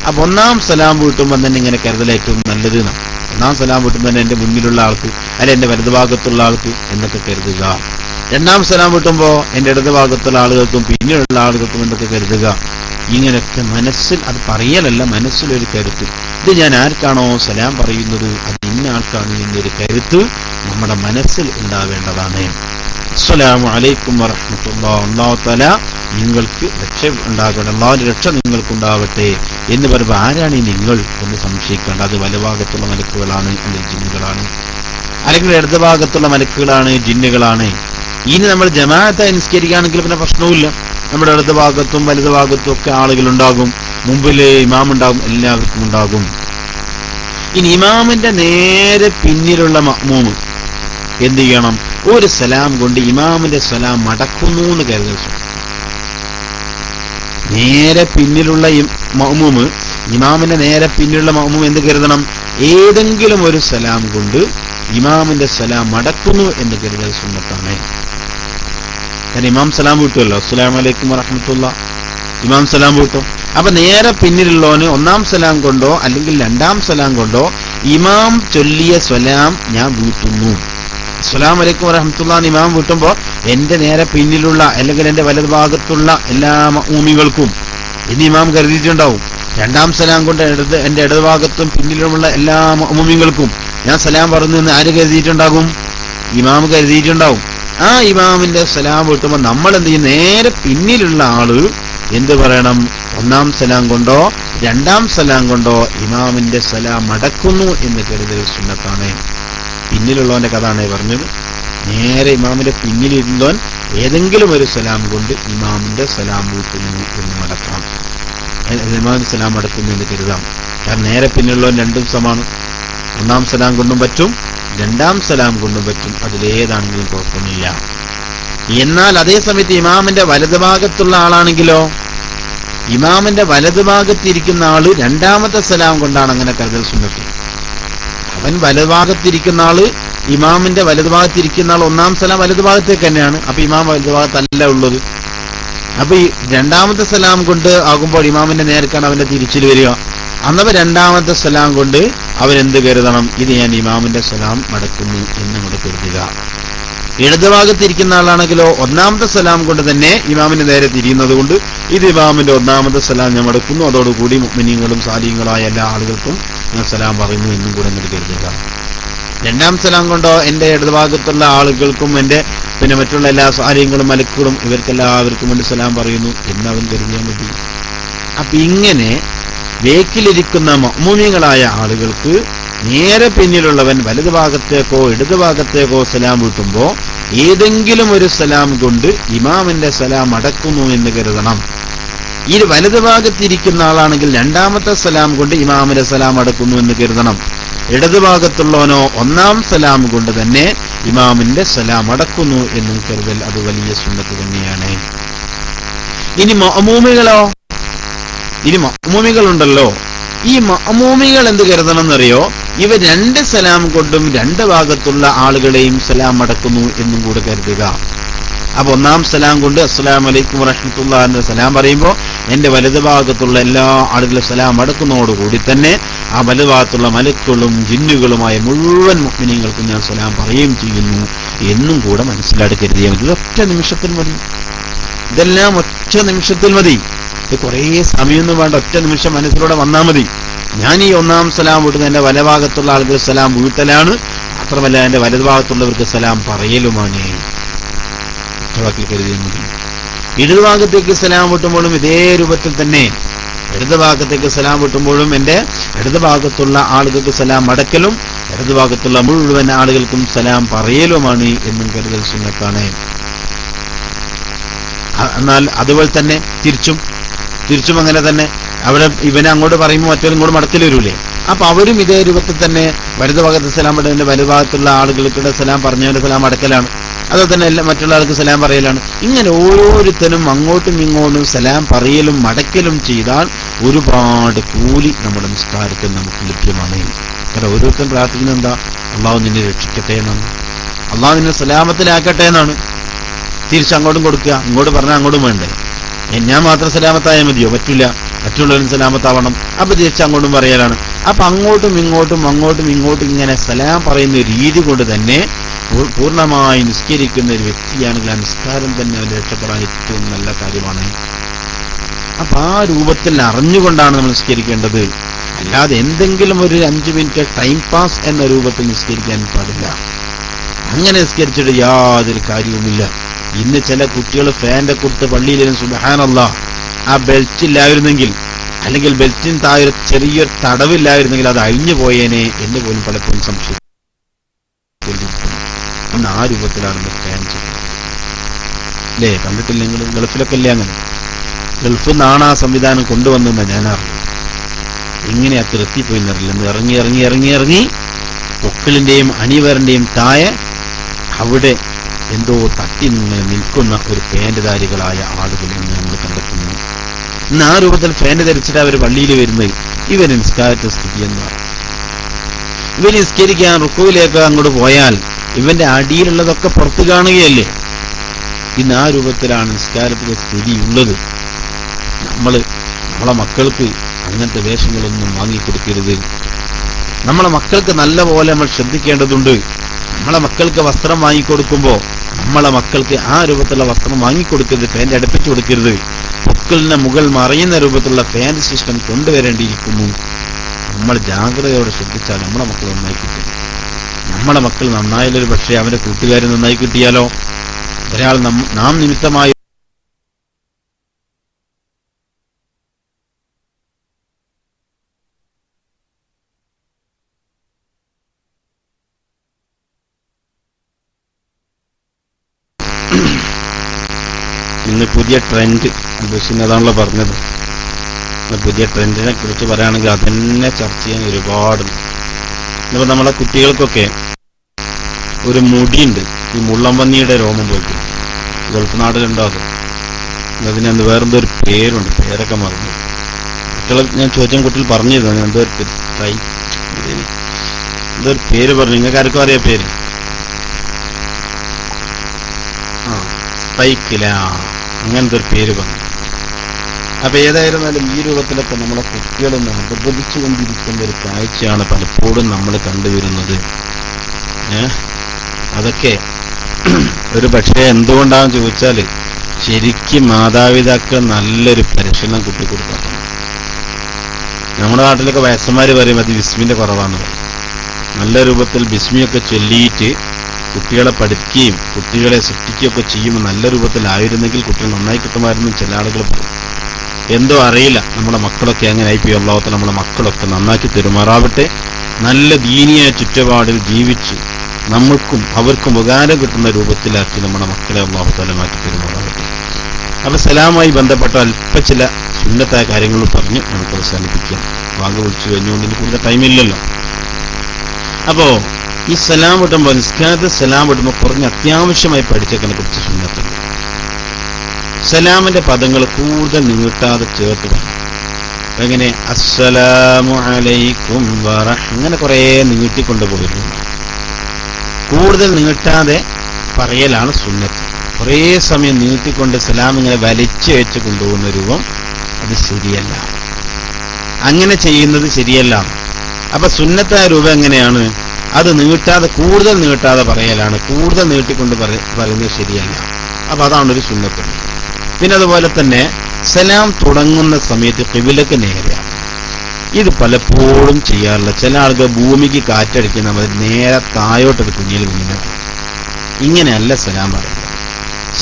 അപ്പൊ ഒന്നാം സലാം വീട്ടുമ്പോൾ തന്നെ ഇങ്ങനെ കരുതൽ ഏറ്റവും നല്ലത്. ഒന്നാം സലാം വീട്ടുമ്പോൾ തന്നെ എന്റെ മുന്നിലുള്ള ആൾക്ക് അല്ലെ എന്റെ വലതുഭാഗത്തുള്ള ആൾക്ക് എന്നൊക്കെ കരുതുക. രണ്ടാം സലാം വീട്ടുമ്പോ എന്റെ ഇടതുഭാഗത്തുള്ള ആളുകൾക്കും പിന്നിലുള്ള ആളുകൾക്കും എന്നൊക്കെ കരുതുക. ഇങ്ങനെയൊക്കെ മനസ്സിൽ, അത് പറയലല്ല, മനസ്സിലൊരു കരുത്ത്. ഇത് ഞാൻ ആർക്കാണോ സലാം പറയുന്നത് അത് ഇന്ന ആൾക്കാണ് എന്നൊരു കരുത്ത് നമ്മുടെ മനസ്സിൽ ഉണ്ടാവേണ്ടതാണ്. അസ്സലാമു അലൈക്കും വറഹ്മത്തുള്ളാഹി. അല്ലാഹു തആല നിങ്ങൾക്ക് രക്ഷ ഉണ്ടാകട്ടെ, അല്ലാഹുവിന്റെ രക്ഷ നിങ്ങൾക്കുണ്ടാവട്ടെ എന്ന് പറയുമ്പോൾ ആരാണ് ഈ നിങ്ങൾ എന്ന് സംശയിക്കേണ്ട. അത് വലഭാഗത്തുള്ള മലക്കുകളാണ്, അല്ലെങ്കിൽ ജിന്നുകളാണ്, അല്ലെങ്കിൽ ഇടതുഭാഗത്തുള്ള മലക്കുകളാണ്, ജിന്നുകളാണ്. ഇനി നമ്മൾ ജമാഅത്തായി നിസ്കരിക്കുകയാണെങ്കിൽ പിന്നെ പ്രശ്നവുമില്ല. നമ്മുടെ ഇടതുഭാഗത്തും വലതുഭാഗത്തും ഒക്കെ ആളുകളുണ്ടാകും, മുമ്പില് ഇമാം ഉണ്ടാകും, എല്ലാവർക്കും ഉണ്ടാകും. ഇനി ഇമാമിന്റെ നേരെ പിന്നിലുള്ള മഅ്മൂമ് എന്ത് ചെയ്യണം? ഒരു സലാം കൊണ്ട് ഇമാമിന്റെ സലാം മടക്കുന്നു എന്ന് കരുതൽ. നേരെ പിന്നിലുള്ള മഅ്മൂമ്, ഇമാമിന്റെ നേരെ പിന്നിലുള്ള മഅ്മൂമ് എന്ത് കരുതണം? ഏതെങ്കിലും ഒരു സലാം കൊണ്ട് ഇമാമിന്റെ സലാം മടക്കുന്നു എന്ന് കരുതൽ സുന്നത്താണ്. കാരണം ഇമാം സലാം വീട്ടുമല്ലോ, അസ്സലാമു അലൈക്കും വറഹ്മത്തുള്ളാഹി, ഇമാം സലാം വീട്ടും. അപ്പൊ നേരെ പിന്നിലുള്ളവന് ഒന്നാം സലാം കൊണ്ടോ അല്ലെങ്കിൽ രണ്ടാം സലാം കൊണ്ടോ ഇമാം ചൊല്ലിയ സലാം ഞാൻ വീട്ടുന്നു. അസ്സലാമു അലൈക്കും വറഹ്മത്തുള്ളാഹി ഇമാം വീട്ടുമ്പോ എന്റെ നേരെ പിന്നിലുള്ള അല്ലെങ്കിൽ എന്റെ വലതുഭാഗത്തുള്ള എല്ലാ മഅ്മൂമികൾക്കും ഇനി ഇമാം കരുതിയിട്ടുണ്ടാവും. രണ്ടാം സലാം കൊണ്ട് എന്റെ ഇടതുഭാഗത്തും പിന്നിലുമുള്ള എല്ലാ മഅ്മൂമികൾക്കും ഞാൻ സലാം പറഞ്ഞു എന്ന് ആര് കരുതിയിട്ടുണ്ടാകും? ഇമാം കരുതിയിട്ടുണ്ടാവും. ആ ഇമാമിന്റെ സലാം വീട്ടുമ്പോ നമ്മൾ എന്ത് ചെയ്യും? നേരെ പിന്നിലുള്ള ആള് എന്ത് പറയണം? ഒന്നാം സലാം കൊണ്ടോ രണ്ടാം സലാം കൊണ്ടോ ഇമാമിന്റെ സലാം മടക്കുന്നു എന്ന് കരുതൽ സുന്നത്താണ്. പിന്നിലുള്ളവന്റെ കഥയാണ് പറഞ്ഞത്. നേരെ ഇമാമിന്റെ പിന്നിലിരുന്നവൻ ഏതെങ്കിലും ഒരു സലാം കൊണ്ട് ഇമാമിന്റെ സലാം വീട്ടുന്നു എന്ന് മടക്കണം. ഇമാമിന്റെ സലാം മടക്കുന്നു എന്ന് കരുതാം. കാരണം നേരെ പിന്നിലുള്ളവൻ രണ്ടും സമാണ്. ഒന്നാം സലാം കൊണ്ടും പറ്റും, രണ്ടാം സലാം കൊണ്ടും പറ്റും. അതിലേതാണെങ്കിലും കുഴപ്പമില്ല. എന്നാൽ അതേ സമയത്ത് ഇമാമിന്റെ വലതുഭാഗത്തുള്ള ആളാണെങ്കിലോ, ഇമാമിന്റെ വലതുഭാഗത്തിരിക്കുന്ന ആള് രണ്ടാമത്തെ സലാം കൊണ്ടാണ് അങ്ങനെ കരുതൽ സുന്നത്ത്. അവൻ വലതുഭാഗത്തിരിക്കുന്ന ആള്, ഇമാമിന്റെ വലതുഭാഗത്തിരിക്കുന്ന ആൾ ഒന്നാം സലാം വലതുഭാഗത്തേക്ക് തന്നെയാണ്. അപ്പൊ ഇമാം വലതുഭാഗത്തല്ല ഉള്ളത്. അപ്പൊ ഈ രണ്ടാമത്തെ സലാം കൊണ്ട് ആകുമ്പോൾ ഇമാമിന്റെ നേർക്കാണ് അവന്റെ തിരിച്ചിൽ വരിക. അന്നവ രണ്ടാമത്തെ സലാം കൊണ്ട് അവരെന്ത് കരുതണം? ഇത് ഞാൻ ഇമാമിന്റെ സലാം മടക്കുന്നു എന്ന് നമ്മൾ കരുതുക. ഇടതുഭാഗത്തിരിക്കുന്ന ആളാണെങ്കിലോ ഒന്നാമത്തെ സലാം കൊണ്ട് തന്നെ ഇമാമിന് നേരെ തിരിയുന്നത് കൊണ്ട് ഇത് ഇമാമിന്റെ ഒന്നാമത്തെ സലാം ഞാൻ മടക്കുന്നു, അതോടുകൂടി മുഅ്മിനീങ്ങളും സാലിഹീങ്ങളായ എല്ലാ ആളുകൾക്കും ഞാൻ സലാം പറയുന്നു എന്നും കൂടെ നിങ്ങൾ കരുതുക. രണ്ടാം സലാം കൊണ്ടോ എന്റെ ഇടതുഭാഗത്തുള്ള ആളുകൾക്കും എന്റെ പിന്നെ മറ്റുള്ള എല്ലാ സാലിഹീങ്ങളും മലക്കുകളും ഇവർക്കെല്ലാവർക്കും വേണ്ടി സലാം പറയുന്നു എന്നവൻ കരുതിയാൽ മതി. അപ്പൊ ഇങ്ങനെ ബേക്കിലിരിക്കുന്ന മഅ്മൂമീങ്ങളായ ആളുകൾക്ക് നേരെ പിന്നിലുള്ളവൻ വലതുഭാഗത്തേക്കോ ഇടതുഭാഗത്തേക്കോ സലാം വീട്ടുമ്പോ ഏതെങ്കിലും ഒരു സലാം കൊണ്ട് ഇമാമിന്റെ സലാം അടക്കുന്നു എന്ന് കരുതണം. ഈ വലതുഭാഗത്തിരിക്കുന്ന ആളാണെങ്കിൽ രണ്ടാമത്തെ സലാം കൊണ്ട് ഇമാമിന്റെ സലാം അടക്കുന്നു എന്ന് കരുതണം. ഇടതുഭാഗത്തുള്ളവനോ ഒന്നാം സലാം കൊണ്ട് തന്നെ ഇമാമിന്റെ സലാം അടക്കുന്നു എന്നും കരുതൽ അത് വലിയ സുന്നത്ത് തന്നെയാണ്. ഇനി മഅ്മൂമികളോ? ഇനി മഅ്മൂമികളുണ്ടല്ലോ, ഈ മഅ്മൂമികൾ എന്ത് കരുതണം എന്നറിയോ? ഇവർ രണ്ട് സലാം കൊണ്ടും രണ്ട് ഭാഗത്തുള്ള ആളുകളെയും സലാം അടക്കുന്നു എന്നും കൂടെ കരുതുക. അപ്പൊ ഒന്നാം സലാം കൊണ്ട് അസ്സലാമു അലൈക്കും വറഹ്മത്തുള്ളാഹി എന്ന സലാം പറയുമ്പോൾ എന്റെ വലതുഭാഗത്തുള്ള എല്ലാ ആളുകളും സലാം അടക്കുന്നതോടുകൂടി തന്നെ ആ വലതുഭാഗത്തുള്ള മലക്കുകളും ജിന്നുകളുമായ മുഴുവൻ മുഅ്മിനീങ്ങൾക്കും ഞാൻ സലാം പറയുകയും ചെയ്യുന്നു എന്നും കൂടെ മനസ്സിലാക്കി കരുതിയാൽ മതി. ഒറ്റ നിമിഷത്തിൽ മതി. ഇതെല്ലാം ഒറ്റ നിമിഷത്തിൽ മതി. ഇത് കുറേ സമയമൊന്നും വേണ്ട, ഒറ്റ നിമിഷം മനസ്സിലൂടെ വന്നാൽ മതി. ഞാൻ ഈ ഒന്നാം സലാം വീട്ടുന്ന എന്റെ വലഭാഗത്തുള്ള ആളുകൾ സലാം വീട്ടലാണ്, മാത്രമല്ല എന്റെ വലതുഭാഗത്തുള്ളവർക്ക് സലാം പറയലുമാണ്. വാക്കിൽ കരുതിയാൽ മതി. ഇടതുഭാഗത്തേക്ക് സലാം വീട്ടുമ്പോഴും ഇതേ രൂപത്തിൽ തന്നെ ഇടതുഭാഗത്തേക്ക് സലാം വീട്ടുമ്പോഴും എന്റെ ഇടതുഭാഗത്തുള്ള ആളുകൾക്ക് സലാം അടക്കലും ഇടതുഭാഗത്തുള്ള മുഴുവൻ ആളുകൾക്കും സലാം പറയലുമാണ് എന്നും കരുതൽ സുന്നത്താണ്. എന്നാൽ അതുപോലെ തന്നെ തിരിച്ചും അങ്ങനെ തന്നെ അവിടെ ഇവനെ അങ്ങോട്ട് പറയുമ്പോൾ മറ്റൊരു ഇങ്ങോട്ട് മടക്കൽ വരൂലേ? അപ്പൊ അവരും ഇതേ രൂപത്തിൽ തന്നെ വലതുഭാഗത്ത് സലാം ഇടുന്നതിന്റെ വലതുഭാഗത്തുള്ള ആളുകൾക്കിടെ സലാം പറഞ്ഞവന്റെ സലാം അടക്കലാണ്, അതുപോലെ തന്നെ എല്ലാം മറ്റുള്ള ആൾക്ക് സലാം പറയലാണ്. ഇങ്ങനെ ഓരോരുത്തരും അങ്ങോട്ടും ഇങ്ങോട്ടും സലാം പറയലും മടക്കലും ചെയ്താൽ ഒരുപാട് കൂലി നമ്മുടെ നിസ്കാരത്തിൽ നമുക്ക് ലഭ്യമാണ്. കാരണം ഓരോരുത്തരും പ്രാർത്ഥിക്കുന്നത് എന്താ? അള്ളാഹു നിന്നെ രക്ഷിക്കട്ടെ എന്നാണ്, അള്ളാഹു നിന്നെ സലാമത്തിലാക്കട്ടെ എന്നാണ്. തിരിച്ചങ്ങോട്ടും കൊടുക്കുക, ഇങ്ങോട്ട് പറഞ്ഞാൽ അങ്ങോട്ടും വേണ്ടേ? ഞാൻ മാത്രം സലാമത്തായാൽ മതിയോ? പറ്റില്ല, മറ്റുള്ളവരും സലാമത്താവണം. അപ്പൊ തിരിച്ചങ്ങോട്ടും പറയലാണ്. അപ്പൊ അങ്ങോട്ടും ഇങ്ങോട്ടും ഇങ്ങനെ സലാം പറയുന്ന രീതി കൊണ്ട് തന്നെ പൂർണ്ണമായി നിസ്കരിക്കുന്ന ഒരു വ്യക്തിയാണെങ്കിൽ ആ നിസ്കാരം തന്നെ അവന് രക്ഷപ്പെടാൻ ഏറ്റവും നല്ല കാര്യമാണ്. അപ്പൊ ആ രൂപത്തിൽ അറിഞ്ഞുകൊണ്ടാണ് നമ്മൾ നിസ്കരിക്കേണ്ടത്. അല്ലാതെ എന്തെങ്കിലും ഒരു 5 മിനിറ്റ് ടൈം പാസ് എന്ന രൂപത്തിൽ നിസ്കരിക്കാൻ പാടില്ല. അങ്ങനെ നിസ്കരിച്ചിട്ട് യാതൊരു കാര്യവുമില്ല. ഇന്ന് ചില കുട്ടികൾ ഫാന്റെ കൊടുത്ത് പള്ളിയിലും സുബ്ഹാനല്ലാഹ് ആ ബെൽറ്റ് ഇല്ലായിരുന്നെങ്കിൽ, അല്ലെങ്കിൽ ബെൽറ്റിന് താഴെ ചെറിയൊരു തടവില്ലായിരുന്നെങ്കിൽ അത് അഴിഞ്ഞു പോയേനെ എന്ന് പോലും പലപ്പോഴും സംശയിക്കും. അന്ന് ആ രൂപത്തിലാണ് ഫാൻ അല്ലേ? കണ്ടിട്ടില്ല നിങ്ങൾ? ഗൾഫിലൊക്കെ അല്ലേ അങ്ങനെ? ഗൾഫിൽ നിന്നാണ് ആ സംവിധാനം കൊണ്ടുവന്നെന്ന് ഞാൻ അറിഞ്ഞു. എങ്ങനെയാ എത്തിപ്പോയി എന്നറിയില്ല. ഇറങ്ങി പൊക്കിളിന്റെയും അണിവറിന്റെയും താഴെ അവിടെ എന്തോ തട്ടി നിൽക്കുന്ന ഒരു ഫാൻധാരികളായ ആളുകൾ നമ്മൾ കണ്ടെത്തുന്നു. ഇന്ന് ആ രൂപത്തിൽ ഫാൻ ധരിച്ചിട്ട് അവർ പള്ളിയിൽ വരുന്നത്. ഇവർ നിസ്കാരത്തെ സ്ഥിതി എന്താണ്? ഇവർ നിസ്കരിക്കാൻ റുക്കുവിലേക്ക് അങ്ങോട്ട് പോയാൽ ഇവന്റെ അടിയിലുള്ളതൊക്കെ പുറത്തു കാണുകയല്ലേ? ഇന്ന് ആ രൂപത്തിലാണ് നിസ്കാരത്തിന്റെ സ്ഥിതി ഉള്ളത്. നമ്മളെ മക്കൾക്ക് അങ്ങനത്തെ വേഷങ്ങളൊന്നും വാങ്ങിക്കൊടുക്കരുത്. നമ്മളെ മക്കൾക്ക് നല്ല പോലെ നമ്മൾ ശ്രദ്ധിക്കേണ്ടതുണ്ട്. നമ്മളെ മക്കൾക്ക് വസ്ത്രം വാങ്ങിക്കൊടുക്കുമ്പോൾ നമ്മളെ മക്കൾക്ക് ആ രൂപത്തിലുള്ള വസ്ത്രം വാങ്ങിക്കൊടുക്കരുത്, ഫാൻ്റെ അടുപ്പിച്ചു കൊടുക്കരുത്. പൊക്കിളിന് മുകൾ മറയുന്ന രൂപത്തിലുള്ള ഫാൻ സിസ്റ്റം കൊണ്ടുവരേണ്ടിയിരിക്കുന്നു. നമ്മൾ ജാഗ്രതയോടെ ശ്രദ്ധിച്ചാൽ നമ്മളെ മക്കൾ നന്നായി കിട്ടും. നമ്മളെ മക്കൾ നന്നായാലൊരു പക്ഷേ അവന്റെ കൂട്ടുകാർ നന്നായി കിട്ടിയാലോ? ഒരാൾ നാം നിമിത്തമായി ഇന്ന് പുതിയ ട്രെൻഡ് അതാണല്ലോ പറഞ്ഞത്. പുതിയ ട്രെൻഡിനെ കുറിച്ച് പറയുകയാണെങ്കിൽ അതന്നെ ചർച്ച ചെയ്യാൻ ഒരുപാടുണ്ട്. ഇന്നിപ്പോൾ നമ്മളെ കുട്ടികൾക്കൊക്കെ ഒരു മുടിയുണ്ട്, ഈ മുള്ളംപന്നിയുടെ രോമം പോയിട്ട്. ഗൾഫ് നാട്ടിലുണ്ടോ അത്? അതിനെന്ത് വേറെന്തോ ഒരു പേരുണ്ട്, പേരൊക്കെ മറന്നു. കുട്ടികളെ ഞാൻ ചോദിച്ചാൽ കുട്ടികൾ പറഞ്ഞിരുന്നു എന്തോ ഒരു ഇതൊരു പേര് പറഞ്ഞു, നിങ്ങൾക്ക് ആർക്കും അറിയാം പേര്? സ്പൈക്കില, അങ്ങനത്തെ ഒരു പേര് പറഞ്ഞു. അപ്പൊ ഏതായിരുന്നാലും ഈ രൂപത്തിലൊക്കെ നമ്മളെ കുട്ടികൾ നിർബന്ധിച്ചുകൊണ്ടിരിക്കുന്ന ഒരു കാഴ്ചയാണ് പലപ്പോഴും നമ്മൾ കണ്ടുവരുന്നത്. അതൊക്കെ ഒരു പക്ഷേ എന്തുകൊണ്ടാണെന്ന് ചോദിച്ചാല് ശരിക്കും മാതാപിതാക്കൾ നല്ലൊരു പരിശീലനം കുട്ടി കൊടുക്കണം. നമ്മുടെ നാട്ടിലൊക്കെ വയസ്സന്മാര് പറയും അത് ബിസ്മിന്റെ കുറവാണ്. നല്ല രൂപത്തിൽ ബിസ്മിയൊക്കെ ചൊല്ലിയിട്ട് കുട്ടികളെ പഠിക്കുകയും കുട്ടികളെ സൃഷ്ടിക്കുകയൊക്കെ ചെയ്യുമ്പോൾ നല്ല രൂപത്തിലായിരുന്നെങ്കിൽ കുട്ടികൾ നന്നായി കിട്ടുമായിരുന്നു ചില ആളുകൾ പറയും. എന്തോ അറിയില്ല, നമ്മുടെ മക്കളൊക്കെ അങ്ങനെ ആയിപ്പോയി. അള്ളാഹുത്താല നമ്മുടെ മക്കളൊക്കെ നന്നാക്കി പെരുമാറാവട്ടെ. നല്ല ദീനിയായ ചുറ്റുപാടിൽ ജീവിച്ച് നമ്മൾക്കും അവർക്കും ഉപകാരം കിട്ടുന്ന രൂപത്തിലാക്കി നമ്മുടെ മക്കളെ അള്ളാഹുത്താല മാറ്റി പെരുമാറാവട്ടെ. അപ്പൊ സലാമായി ബന്ധപ്പെട്ട അല്പ ചില സുന്നത്തായ കാര്യങ്ങൾ പറഞ്ഞ് നമുക്ക് അവസാനിപ്പിക്കാം. വാങ്ങ് വിളിച്ചു കഴിഞ്ഞുകൊണ്ട് ഇനി കൂടുതൽ ടൈമില്ലല്ലോ. അപ്പോ ഈ സലാം വിടുമ്പോൾ, നിസ്കാരത്തിൽ സലാം വിടുമ്പോൾ കുറഞ്ഞ അത്യാവശ്യമായി പഠിച്ചേക്കനെ കുറിച്ച് സുന്നത്തുണ്ട്. സലാമിന്റെ പദങ്ങൾ കൂടുതൽ നീട്ടാതെ ചേർത്ത് വേണം. എങ്ങനെ? അസ്സലാമു അലൈക്കും അങ്ങനെ കുറെ നീട്ടിക്കൊണ്ട് പോയിരുന്നു. കൂടുതൽ നീട്ടാതെ പറയലാണ് സുന്നത്ത്. കുറേ സമയം നീട്ടിക്കൊണ്ട് സലാം ഇങ്ങനെ വലിച്ചു വെച്ച് കൊണ്ടുപോകുന്ന രൂപം അത് ശരിയല്ല. അങ്ങനെ ചെയ്യുന്നത് ശരിയല്ല. അപ്പൊ സുന്നത്തായ രൂപം എങ്ങനെയാണ്? അത് നീട്ടാതെ, കൂടുതൽ നീട്ടാതെ പറയലാണ്. കൂടുതൽ നീട്ടിക്കൊണ്ട് പറയുന്നത് ശരിയല്ല. അപ്പൊ അതാണൊരു സുന്നത്ത്. പിന്നെ അതുപോലെ തന്നെ സലാം തുടങ്ങുന്ന സമയത്ത് ഖിബിലക്ക് നേരെയാണ്. ഇത് പലപ്പോഴും ചെയ്യാറില്ല. ചില ആളുകൾ ഭൂമിക്ക് കാറ്റടിക്കുന്ന മതി നേരെ താഴോട്ടൊരു കുഞ്ഞിൽ വീണത്. ഇങ്ങനെയല്ല സലാം പറയുന്നത്.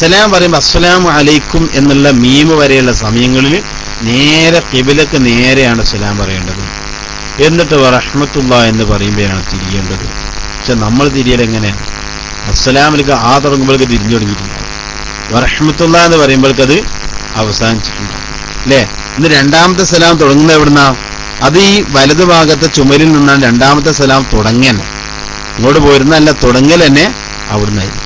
സലാം പറയുമ്പോൾ അസ്സലാമു അലൈക്കും എന്നുള്ള മീമ് വരെയുള്ള സമയങ്ങളിൽ നേരെ ഖിബിലക്ക് നേരെയാണ് സലാം പറയേണ്ടത്. എന്നിട്ട് റഹ്മത്തുള്ളാഹി എന്ന് പറയുമ്പോഴാണ് തിരിയേണ്ടത്. പക്ഷെ നമ്മൾ തിരിയൽ എങ്ങനെയാണ്? അസ്സലാമിലേക്ക് ആ തുടങ്ങുമ്പോഴേക്ക് തിരിഞ്ഞു തുടങ്ങിയിട്ടുണ്ട്. റഹ്മത്തുള്ളാഹി എന്ന് പറയുമ്പോഴേക്കത് അവസാനിച്ചിട്ടുണ്ട് അല്ലേ? ഇന്ന് രണ്ടാമത്തെ സലാം തുടങ്ങുന്നത് എവിടുന്നാ? അത് ഈ വലതു ഭാഗത്തെ ചുമരിൽ നിന്നാണ് രണ്ടാമത്തെ സലാം തുടങ്ങന്നെ. ഇങ്ങോട്ട് പോരുന്നല്ല, തുടങ്ങൽ തന്നെ അവിടുന്നായിരിക്കും.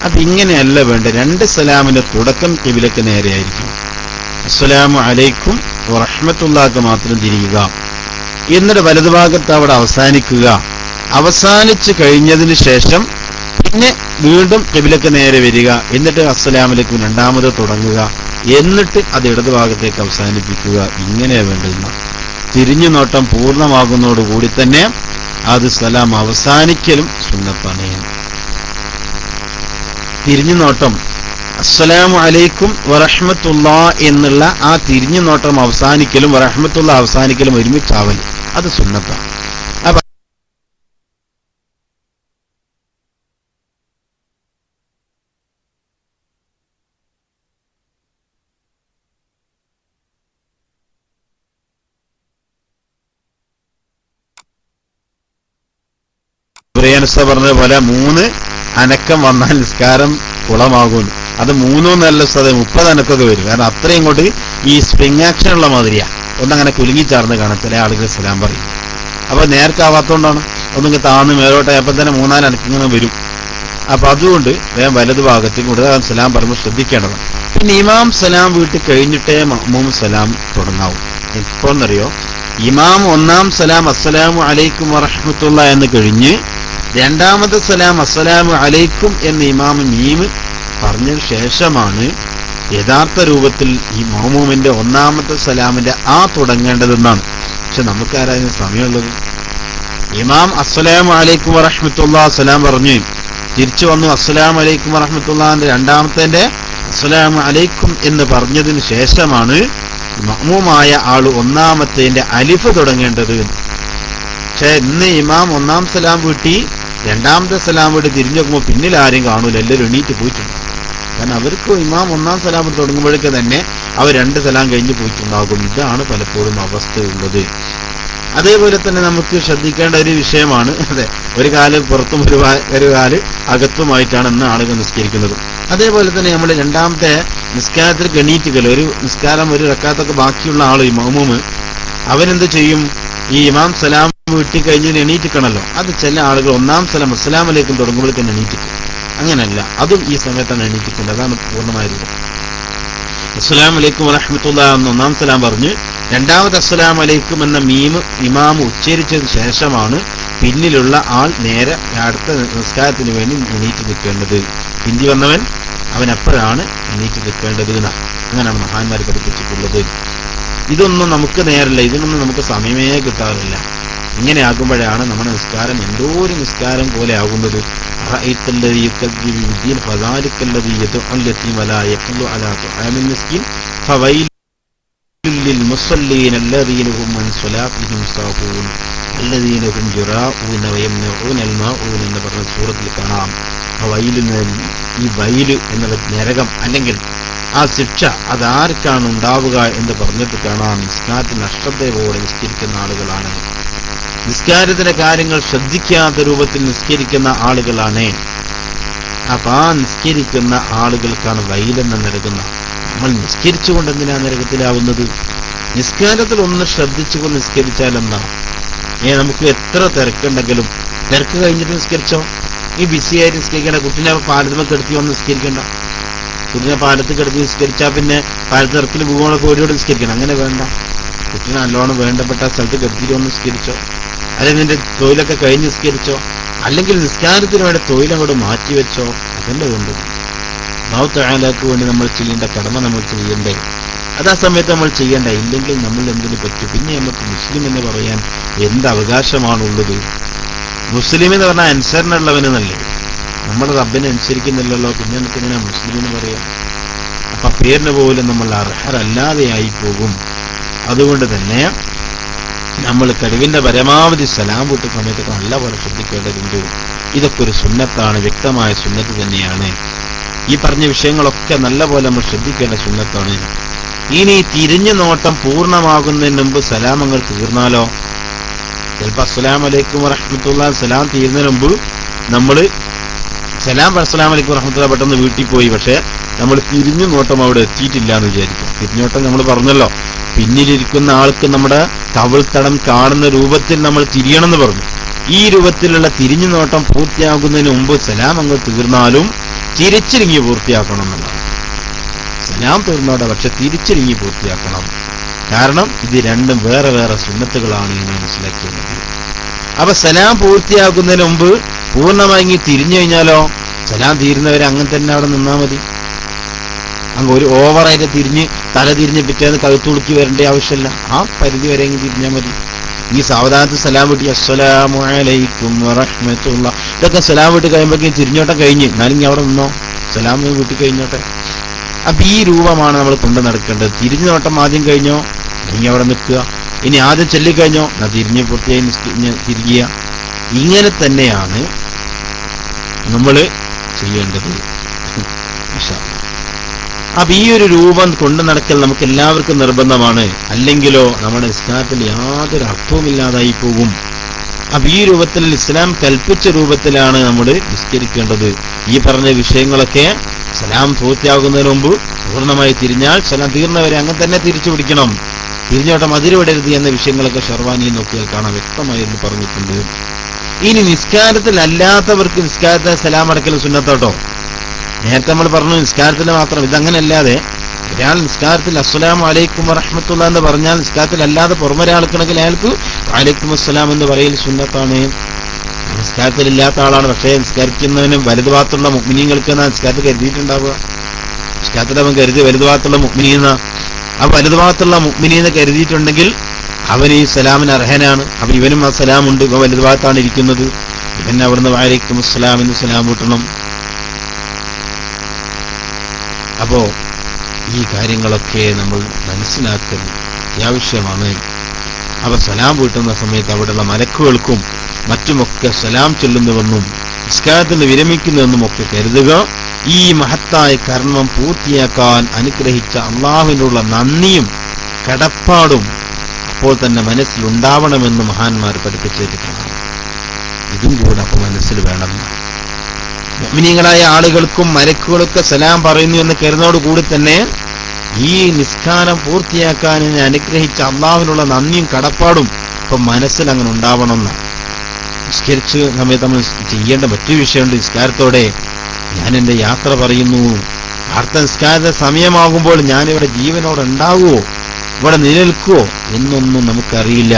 അപ്പൊ ഇങ്ങനെയല്ല വേണ്ട. രണ്ട് സലാമിന്റെ തുടക്കം ഖിബിലക്ക് നേരെയായിരിക്കും. അസ്സലാമു അലൈക്കും റഹ്മത്തുള്ളാഹിക്ക് മാത്രം തിരിയുക. എന്നിട്ട് വലതുഭാഗത്ത് അവിടെ അവസാനിക്കുക. അവസാനിച്ചു കഴിഞ്ഞതിന് ശേഷം പിന്നെ വീണ്ടും ഖിബിലക്ക് നേരെ വരിക. എന്നിട്ട് അസ്സലാമലൈക്കും രണ്ടാമത് തുടങ്ങുക. എന്നിട്ട് അത് ഇടതുഭാഗത്തേക്ക് അവസാനിപ്പിക്കുക. ഇങ്ങനെ വേണ്ടുന്ന തിരിഞ്ഞു നോട്ടം പൂർണ്ണമാകുന്നതോടുകൂടി തന്നെ അത് സലാം അവസാനിക്കലും സുന്നത്താണ്. തിരിഞ്ഞു നോട്ടം അസ്സലാമു അലൈക്കും വറഹ്മത്തുള്ളാഹി എന്നുള്ള ആ തിരിഞ്ഞു നോട്ടം അവസാനിക്കലും വറഹ്മത്തുള്ളാഹി അവസാനിക്കലും ഒരുമിച്ചാവൽ അത് സുന്നത്താണ്. അപ്പൊ പറഞ്ഞതുപോലെ 3 അനക്കം വന്നാൽ നിസ്കാരം കുളമാകും. അത് 3 എന്നല്ല, 30 അനക്കൊക്കെ വരും. കാരണം അത്രയും ഇങ്ങോട്ട് ഈ സ്പ്രിങ് ആക്ഷൻ ഉള്ള മാതിരിയാ. ഒന്നങ്ങനെ കുലുങ്ങിച്ചാർന്ന് കാണാം ചില ആളുകൾ സലാം പറയും. അപ്പൊ നേർക്കാവാത്തോണ്ടാണ്. ഒന്നിങ്ങനെ താന്ന് മേലോട്ടായി അപ്പം തന്നെ 3-4 അനക്കിങ്ങനെ വരും. അപ്പൊ അതുകൊണ്ട് വേഗം വലതു ഭാഗത്തേക്ക് കൂടുതൽ സലാം പറയുമ്പോൾ ശ്രദ്ധിക്കേണ്ടതാണ്. പിന്നെ ഇമാം സലാം വീട്ടിൽ കഴിഞ്ഞിട്ടേ മഅ്മൂം സലാം തുടങ്ങാവൂ. എപ്പോന്നറിയോ? ഇമാം ഒന്നാം സലാം അസ്സലാമു അലൈക്കും വറഹ്മത്തുള്ളാഹി എന്ന് കഴിഞ്ഞ് രണ്ടാമത്തെ സലാം അസ്സലാമു അലൈക്കും എന്ന് ഇമാം മീമ് പറഞ്ഞതിന് ശേഷമാണ് യഥാർത്ഥ രൂപത്തിൽ ഈ മഅ്മൂമിന്റെ ഒന്നാമത്തെ സലാമിന്റെ ആ തുടങ്ങേണ്ടതെന്നാണ്. പക്ഷെ നമുക്കാരായിരുന്നു സമയമുള്ളത്? ഇമാം അസ്സലാമു അലൈക്കും വറഹ്മത്തുള്ളാഹി സലാം പറഞ്ഞു തിരിച്ചു വന്നു. അസ്സലാമു അലൈക്കും വറഹ്മത്തുള്ളാഹിന്റെ രണ്ടാമത്തെ അസ്സലാമു അലൈക്കും എന്ന് പറഞ്ഞതിന് ശേഷമാണ് മഅ്മൂമായ ആള് ഒന്നാമത്തെ അലിഫ് തുടങ്ങേണ്ടത്. പക്ഷെ ഇന്ന് ഇമാം ഒന്നാം സലാം വീട്ടി രണ്ടാമത്തെ സലാം വീട്ടി തിരിഞ്ഞു നോക്കുമ്പോൾ പിന്നിൽ ആരും കാണൂല, എല്ലാവരും എണീറ്റ് പോയിട്ടുണ്ട്. കാരണം അവർക്ക് ഇമാം ഒന്നാം സലാം വീട്ടി തുടങ്ങുമ്പോഴേക്ക് തന്നെ അവർ 2 സലാം കഴിഞ്ഞ് പോയിട്ടുണ്ടാകും. ഇതാണ് പലപ്പോഴും അവസ്ഥയുള്ളത്. അതേപോലെ തന്നെ നമുക്ക് ശ്രദ്ധിക്കേണ്ട ഒരു വിഷയമാണ്. അതെ, ഒരു കാല് പുറത്തും ഒരു കാല് അകത്തുമായിട്ടാണ് ഇന്ന് ആളുകൾ നിസ്കരിക്കുന്നത്. അതേപോലെ തന്നെ നമ്മൾ രണ്ടാമത്തെ നിസ്കാരത്തിൽ എണീറ്റുകല്ലോ, ഒരു നിസ്കാരം ഒരു റക്കാത്തൊക്കെ ബാക്കിയുള്ള ആള് ഈ മഅ്മൂമ് അവരെന്ത് ചെയ്യും? ഈ ഇമാം സലാം വീട്ടി കഴിഞ്ഞ് എണീറ്റിക്കണല്ലോ. അത് ചില ആളുകൾ ഒന്നാം സലാം അസ്സലാമു അലൈക്കും തുടങ്ങുമ്പോഴേക്കും എണീറ്റിക്കും. അങ്ങനെയല്ല, അതും ഈ സമയത്താണ് എണീറ്റിക്കുന്നത്. അതാണ് പൂർണ്ണമായ രൂപം. അസ്സലാമു അലൈക്കും വറഹ്മത്തുള്ളാഹി എന്ന് ഒന്നാം സലാം പറഞ്ഞ് രണ്ടാമത് അസ്സലാമു അലൈക്കും എന്ന മീമ് ഇമാം ഉച്ചരിച്ചതിന് ശേഷമാണ് പിന്നിലുള്ള ആൾ നേരെ അടുത്ത നിസ്കാരത്തിന് വേണ്ടി എണീറ്റ് നിൽക്കേണ്ടത്. ഹിന്ദി വന്നവൻ അവൻ അപ്പോഴാണ് എണീറ്റ് നിൽക്കേണ്ടത് എന്നാണ്. അങ്ങനെയാണ് മഹാന്മാർ പഠിപ്പിച്ചിട്ടുള്ളത്. ഇതൊന്നും നമുക്ക് നേരല്ല, ഇതിനൊന്നും നമുക്ക് സമയമേ കിട്ടാറില്ല. ഇങ്ങനെ ആകുമ്പോഴാണ് നമ്മുടെ നിസ്കാരം എന്തോ ഒരു നിസ്കാരം പോലെ ആകുന്നത്. എന്ന് പറഞ്ഞ സൂറത്തിൽ കാണാം. ഈ വൈല് എന്നുള്ള നരകം അല്ലെങ്കിൽ ആ ശിക്ഷ അതാർക്കാണ് ഉണ്ടാവുക എന്ന് പറഞ്ഞിട്ട് കാണാം. നിസ്കാരത്തിൽ അശ്രദ്ധയോടെ നിസ്കരിക്കുന്ന ആളുകളാണ്, നിസ്കാരത്തിന്റെ കാര്യങ്ങൾ ശ്രദ്ധിക്കാത്ത രൂപത്തിൽ നിസ്കരിക്കുന്ന ആളുകളാണ്. അപ്പൊ ആ നിസ്കരിക്കുന്ന ആളുകൾക്കാണ് വൈലെന്ന് നരകുന്ന. നമ്മൾ നിസ്കരിച്ചുകൊണ്ട് എന്തിനാ നരകത്തിലാവുന്നത്? നിസ്കാരത്തിൽ ഒന്ന് ശ്രദ്ധിച്ചുകൊണ്ട് നിസ്കരിച്ചാലെന്താ? നമുക്ക് എത്ര തിരക്കുണ്ടെങ്കിലും തിരക്ക് കഴിഞ്ഞിട്ട് നിസ്കരിച്ചോ. ഈ ബിസിയായിട്ട് നിസ്കരിക്കേണ്ട. കുട്ടിനെ പാലത്തുമ്മ കിടത്തി ഒന്ന് നിസ്കരിക്കണ്ട. കുട്ടിനെ പാലത്ത് കിടത്തി നിസ്കരിച്ചാൽ പിന്നെ പാലത്ത് ഇറക്കിൽ പോകുമ്പോഴൊക്കെ ഓരോട് നിസ്കരിക്കണം. അങ്ങനെ വേണ്ട. കുട്ടിനെ നല്ലോണം വേണ്ടപ്പെട്ട സ്ഥലത്ത് കിടത്തിയിട്ട് ഒന്ന് നിസ്കരിച്ചോ. അല്ലെങ്കിൽ നിന്റെ തൊഴിലൊക്കെ കഴിഞ്ഞ് നിസ്കരിച്ചോ. അല്ലെങ്കിൽ നിസ്കാരത്തിന് വേണ്ടി തൊഴിലങ്ങോട്ട് മാറ്റിവെച്ചോ. അതല്ലേ വേണ്ടത്. അല്ലാഹു തആലക്ക് വേണ്ടി നമ്മൾ ചെയ്യേണ്ട കടമ നമ്മൾ ചെയ്യണ്ടേ? അത് ആ സമയത്ത് നമ്മൾ ചെയ്യണ്ട. ഇല്ലെങ്കിൽ നമ്മൾ എന്തിനു പറ്റും? പിന്നെ നമുക്ക് മുസ്ലിം എന്ന് പറയാൻ എന്ത് അവകാശമാണുള്ളത്? മുസ്ലിം എന്ന് പറഞ്ഞാൽ അനുസരണുള്ളവനെന്നല്ലേ? നമ്മുടെ റബ്ബിനെ അനുസരിക്കുന്നില്ലല്ലോ, പിന്നെ നമുക്ക് ഇങ്ങനെ മുസ്ലിം എന്ന് പറയാം? അപ്പൊ പേരിന് പോലും നമ്മൾ അർഹരല്ലാതെയായി പോകും. അതുകൊണ്ട് തന്നെ നമ്മൾ കഴിവിന്റെ പരമാവധി സലാം വീട്ട സമയത്തൊക്കെ നല്ലപോലെ ശ്രദ്ധിക്കേണ്ടതുണ്ട്. ഇതൊക്കെ ഒരു സുന്നത്താണ്, വ്യക്തമായ സുന്നത്ത് തന്നെയാണ്. ഈ പറഞ്ഞ വിഷയങ്ങളൊക്കെ നല്ലപോലെ നമ്മൾ ശ്രദ്ധിക്കേണ്ട സുന്നത്താണ്. ഇനി തിരിഞ്ഞു നോട്ടം പൂർണ്ണമാകുന്നതിന് മുമ്പ് സലാമങ്ങൾ തീർന്നാലോ? ചിലപ്പോൾ അസ്സലാമു അലൈക്കും വറഹ്മത്തുള്ളാഹി സലാം തീരുന്നതിന് മുമ്പ് നമ്മൾ അസ്സലാമു അലൈക്കും വറഹ്മത്തുള്ളാഹി പെട്ടെന്ന് വീട്ടിൽ പോയി, പക്ഷെ നമ്മൾ തിരിഞ്ഞു നോട്ടം അവിടെ എത്തിയിട്ടില്ല എന്ന് വിചാരിക്കും. തിരിഞ്ഞോട്ടം നമ്മൾ പറഞ്ഞല്ലോ, പിന്നിലിരിക്കുന്ന ആൾക്ക് നമ്മുടെ കവിൾത്തടം കാണുന്ന രൂപത്തിൽ നമ്മൾ തിരിയണമെന്ന് പറഞ്ഞു. ഈ രൂപത്തിലുള്ള തിരിഞ്ഞു നോട്ടം പൂർത്തിയാകുന്നതിന് മുമ്പ് സലാമങ്ങൾ തീർന്നാലും തിരിച്ചിരിങ്ങി പൂർത്തിയാക്കണം എന്നുള്ളതാണ്. സലാം തീർന്നോട്ടെ, പക്ഷെ തിരിച്ചിരിങ്ങി പൂർത്തിയാക്കണം. കാരണം ഇത് രണ്ടും വേറെ വേറെ സുന്നത്തുകളാണ് എന്ന് മനസ്സിലാക്കിയത്. അപ്പൊ സലാം പൂർത്തിയാക്കുന്നതിന് മുമ്പ് പൂർണ്ണമായി തിരിഞ്ഞു കഴിഞ്ഞാലോ, സലാം തീരുന്നവരെ അങ്ങനെ തന്നെ അവിടെ നിന്നാൽ മതി. അങ്ങ് ഒരു ഓവറായിട്ട് തിരിഞ്ഞ് തല തിരിഞ്ഞ് പിറ്റേന്ന് കഴുത്തുളുക്കി വരേണ്ട ആവശ്യമില്ല. ആ പരിധി വരെ അങ്ങ് തിരിഞ്ഞാൽ മതി. ഈ സാവധാനത്ത് സലാം വീട്ടി അസ്സലാമു അലൈക്കും വറഹ്മത്തുള്ളാഹി ഇതൊക്കെ സലാം വീട്ടി കഴിയുമ്പോഴേക്കും തിരിഞ്ഞോട്ടം കഴിഞ്ഞ്, എന്നാലും അവിടെ നിന്നോ, സലാം വീട്ടി കഴിഞ്ഞോട്ടെ. അപ്പൊ ഈ രൂപമാണ് നമ്മൾ കൊണ്ടു നടക്കേണ്ടത്. തിരിഞ്ഞു നോട്ടം ആദ്യം കഴിഞ്ഞോ, ഇനി അവിടെ നിൽക്കുക. ഇനി ആദ്യം ചൊല്ലിക്കഴിഞ്ഞോ, എന്നാ തിരിഞ്ഞ് പൂർത്തിയായി തിരികുക. ഇങ്ങനെ തന്നെയാണ് നമ്മൾ ചെയ്യേണ്ടത്. അപ്പൊ ഈ ഒരു രൂപം കൊണ്ടു നടക്കൽ നമുക്ക് എല്ലാവർക്കും നിർബന്ധമാണ്. അല്ലെങ്കിലോ നമ്മുടെ നിസ്കാരത്തിൽ യാതൊരു അർത്ഥവുമില്ലാതായി പോകും. അപ്പൊ ഈ രൂപത്തിൽ ഇസ്ലാം കൽപ്പിച്ച രൂപത്തിലാണ് നമ്മൾ നിസ്കരിക്കേണ്ടത്. ഈ പറഞ്ഞ വിഷയങ്ങളൊക്കെ സലാം പൂർത്തിയാകുന്നതിന് മുമ്പ് പൂർണ്ണമായി തിരിഞ്ഞാൽ സലാം തീർന്നവരെ അങ്ങനെ തന്നെ തിരിച്ചു പിടിക്കണം. തിരിഞ്ഞോട്ടം അതിരുവിടരുത് എന്ന വിഷയങ്ങളൊക്കെ ഷർവാനിയിൽ നോക്കിയാൽ കാണാൻ വ്യക്തമായി എന്ന് പറഞ്ഞിട്ടുണ്ട്. ഇനി നിസ്കാരത്തിൽ അല്ലാത്തവർക്ക് നിസ്കാരത്തെ സലാം അടക്കൽ സുന്നത്തോട്ടോ. നേരത്തെ നമ്മൾ പറഞ്ഞു നിസ്കാരത്തിൽ മാത്രം. ഇതങ്ങനെയല്ലാതെ ഒരാൾ നിസ്കാരത്തിൽ അസ്സലാമു അലൈക്കും വറഹ്മത്തുള്ളാഹി എന്ന് പറഞ്ഞാൽ നിസ്കാരത്തിൽ അല്ലാതെ പുറമൊരാൾക്കണമെങ്കിൽ അയാൾക്ക് വഅലൈക്കും അസ്സലാം എന്ന് പറയൽ സുന്നത്താണ്. നിസ്കാരത്തിൽ ഇല്ലാത്ത ആളാണ്, പക്ഷേ നിസ്കരിക്കുന്നതിന് വലതുഭാഗത്തുള്ള മുഅ്മിനീങ്ങൾക്ക് എന്നാ നിസ്കാരത്തിൽ കരുതിയിട്ടുണ്ടാവുക. നിസ്കാരത്തിൽ അവൻ കരുതി വലതുഭാഗത്തുള്ള മുഅ്മിനീന്ന. ആ വലതുഭാഗത്തുള്ള മുഅ്മിനീന്ന് കരുതിയിട്ടുണ്ടെങ്കിൽ അവൻ ഈ സലാമിന് അർഹനാണ്. അപ്പൊ ഇവനും ആ സലാമുണ്ട്, ഇവ വലതുഭാഗത്താണ് ഇരിക്കുന്നത്. ഇവൻ അവിടുന്ന് വഅലൈക്കും അസ്സലാം എന്ന് സലാം കൂട്ടണം. അപ്പോ ഈ കാര്യങ്ങളൊക്കെ നമ്മൾ മനസ്സിലാക്കൽ അത്യാവശ്യമാണ്. അപ്പൊ സലാം വീട്ടുന്ന സമയത്ത് അവിടെയുള്ള മലക്കുകൾക്കും മറ്റുമൊക്കെ സലാം ചൊല്ലുന്നുവെന്നും നിസ്കാരത്തിന് വിരമിക്കുന്നുവെന്നും ഒക്കെ കരുതുക. ഈ മഹത്തായ കർമ്മം പൂർത്തിയാക്കാൻ അനുഗ്രഹിച്ച അള്ളാഹുവിനുള്ള നന്ദിയും കടപ്പാടും അപ്പോൾ തന്നെ മനസ്സിലുണ്ടാവണമെന്ന് മഹാന്മാർ പഠിപ്പിച്ചിരിക്കണം. ഇതും കൂടെ അപ്പൊ മനസ്സിൽ വേണം. മുഅ്മിനീങ്ങളായ ആളുകൾക്കും മലക്കുകളൊക്കെ സലാം പറയുന്നു എന്ന് കരുതോടുകൂടി തന്നെ ഈ നിസ്കാരം പൂർത്തിയാക്കാൻ അനുഗ്രഹിച്ച അള്ളാഹുവിനുള്ള നന്ദിയും കടപ്പാടും ഇപ്പൊ മനസ്സിൽ അങ്ങനെ ഉണ്ടാവണമെന്നാണ്. നിസ്കരിച്ച സമയത്ത് നമ്മൾ ചെയ്യേണ്ട മറ്റൊരു വിഷയമുണ്ട്. നിസ്കാരത്തോടെ ഞാൻ എന്റെ യാത്ര പറയുന്നു. അടുത്ത നിസ്കാരത്തെ സമയമാകുമ്പോൾ ഞാനിവിടെ ജീവനോടെ ഉണ്ടാകുമോ ഇവിടെ നിലനിൽക്കുവോ എന്നൊന്നും നമുക്കറിയില്ല.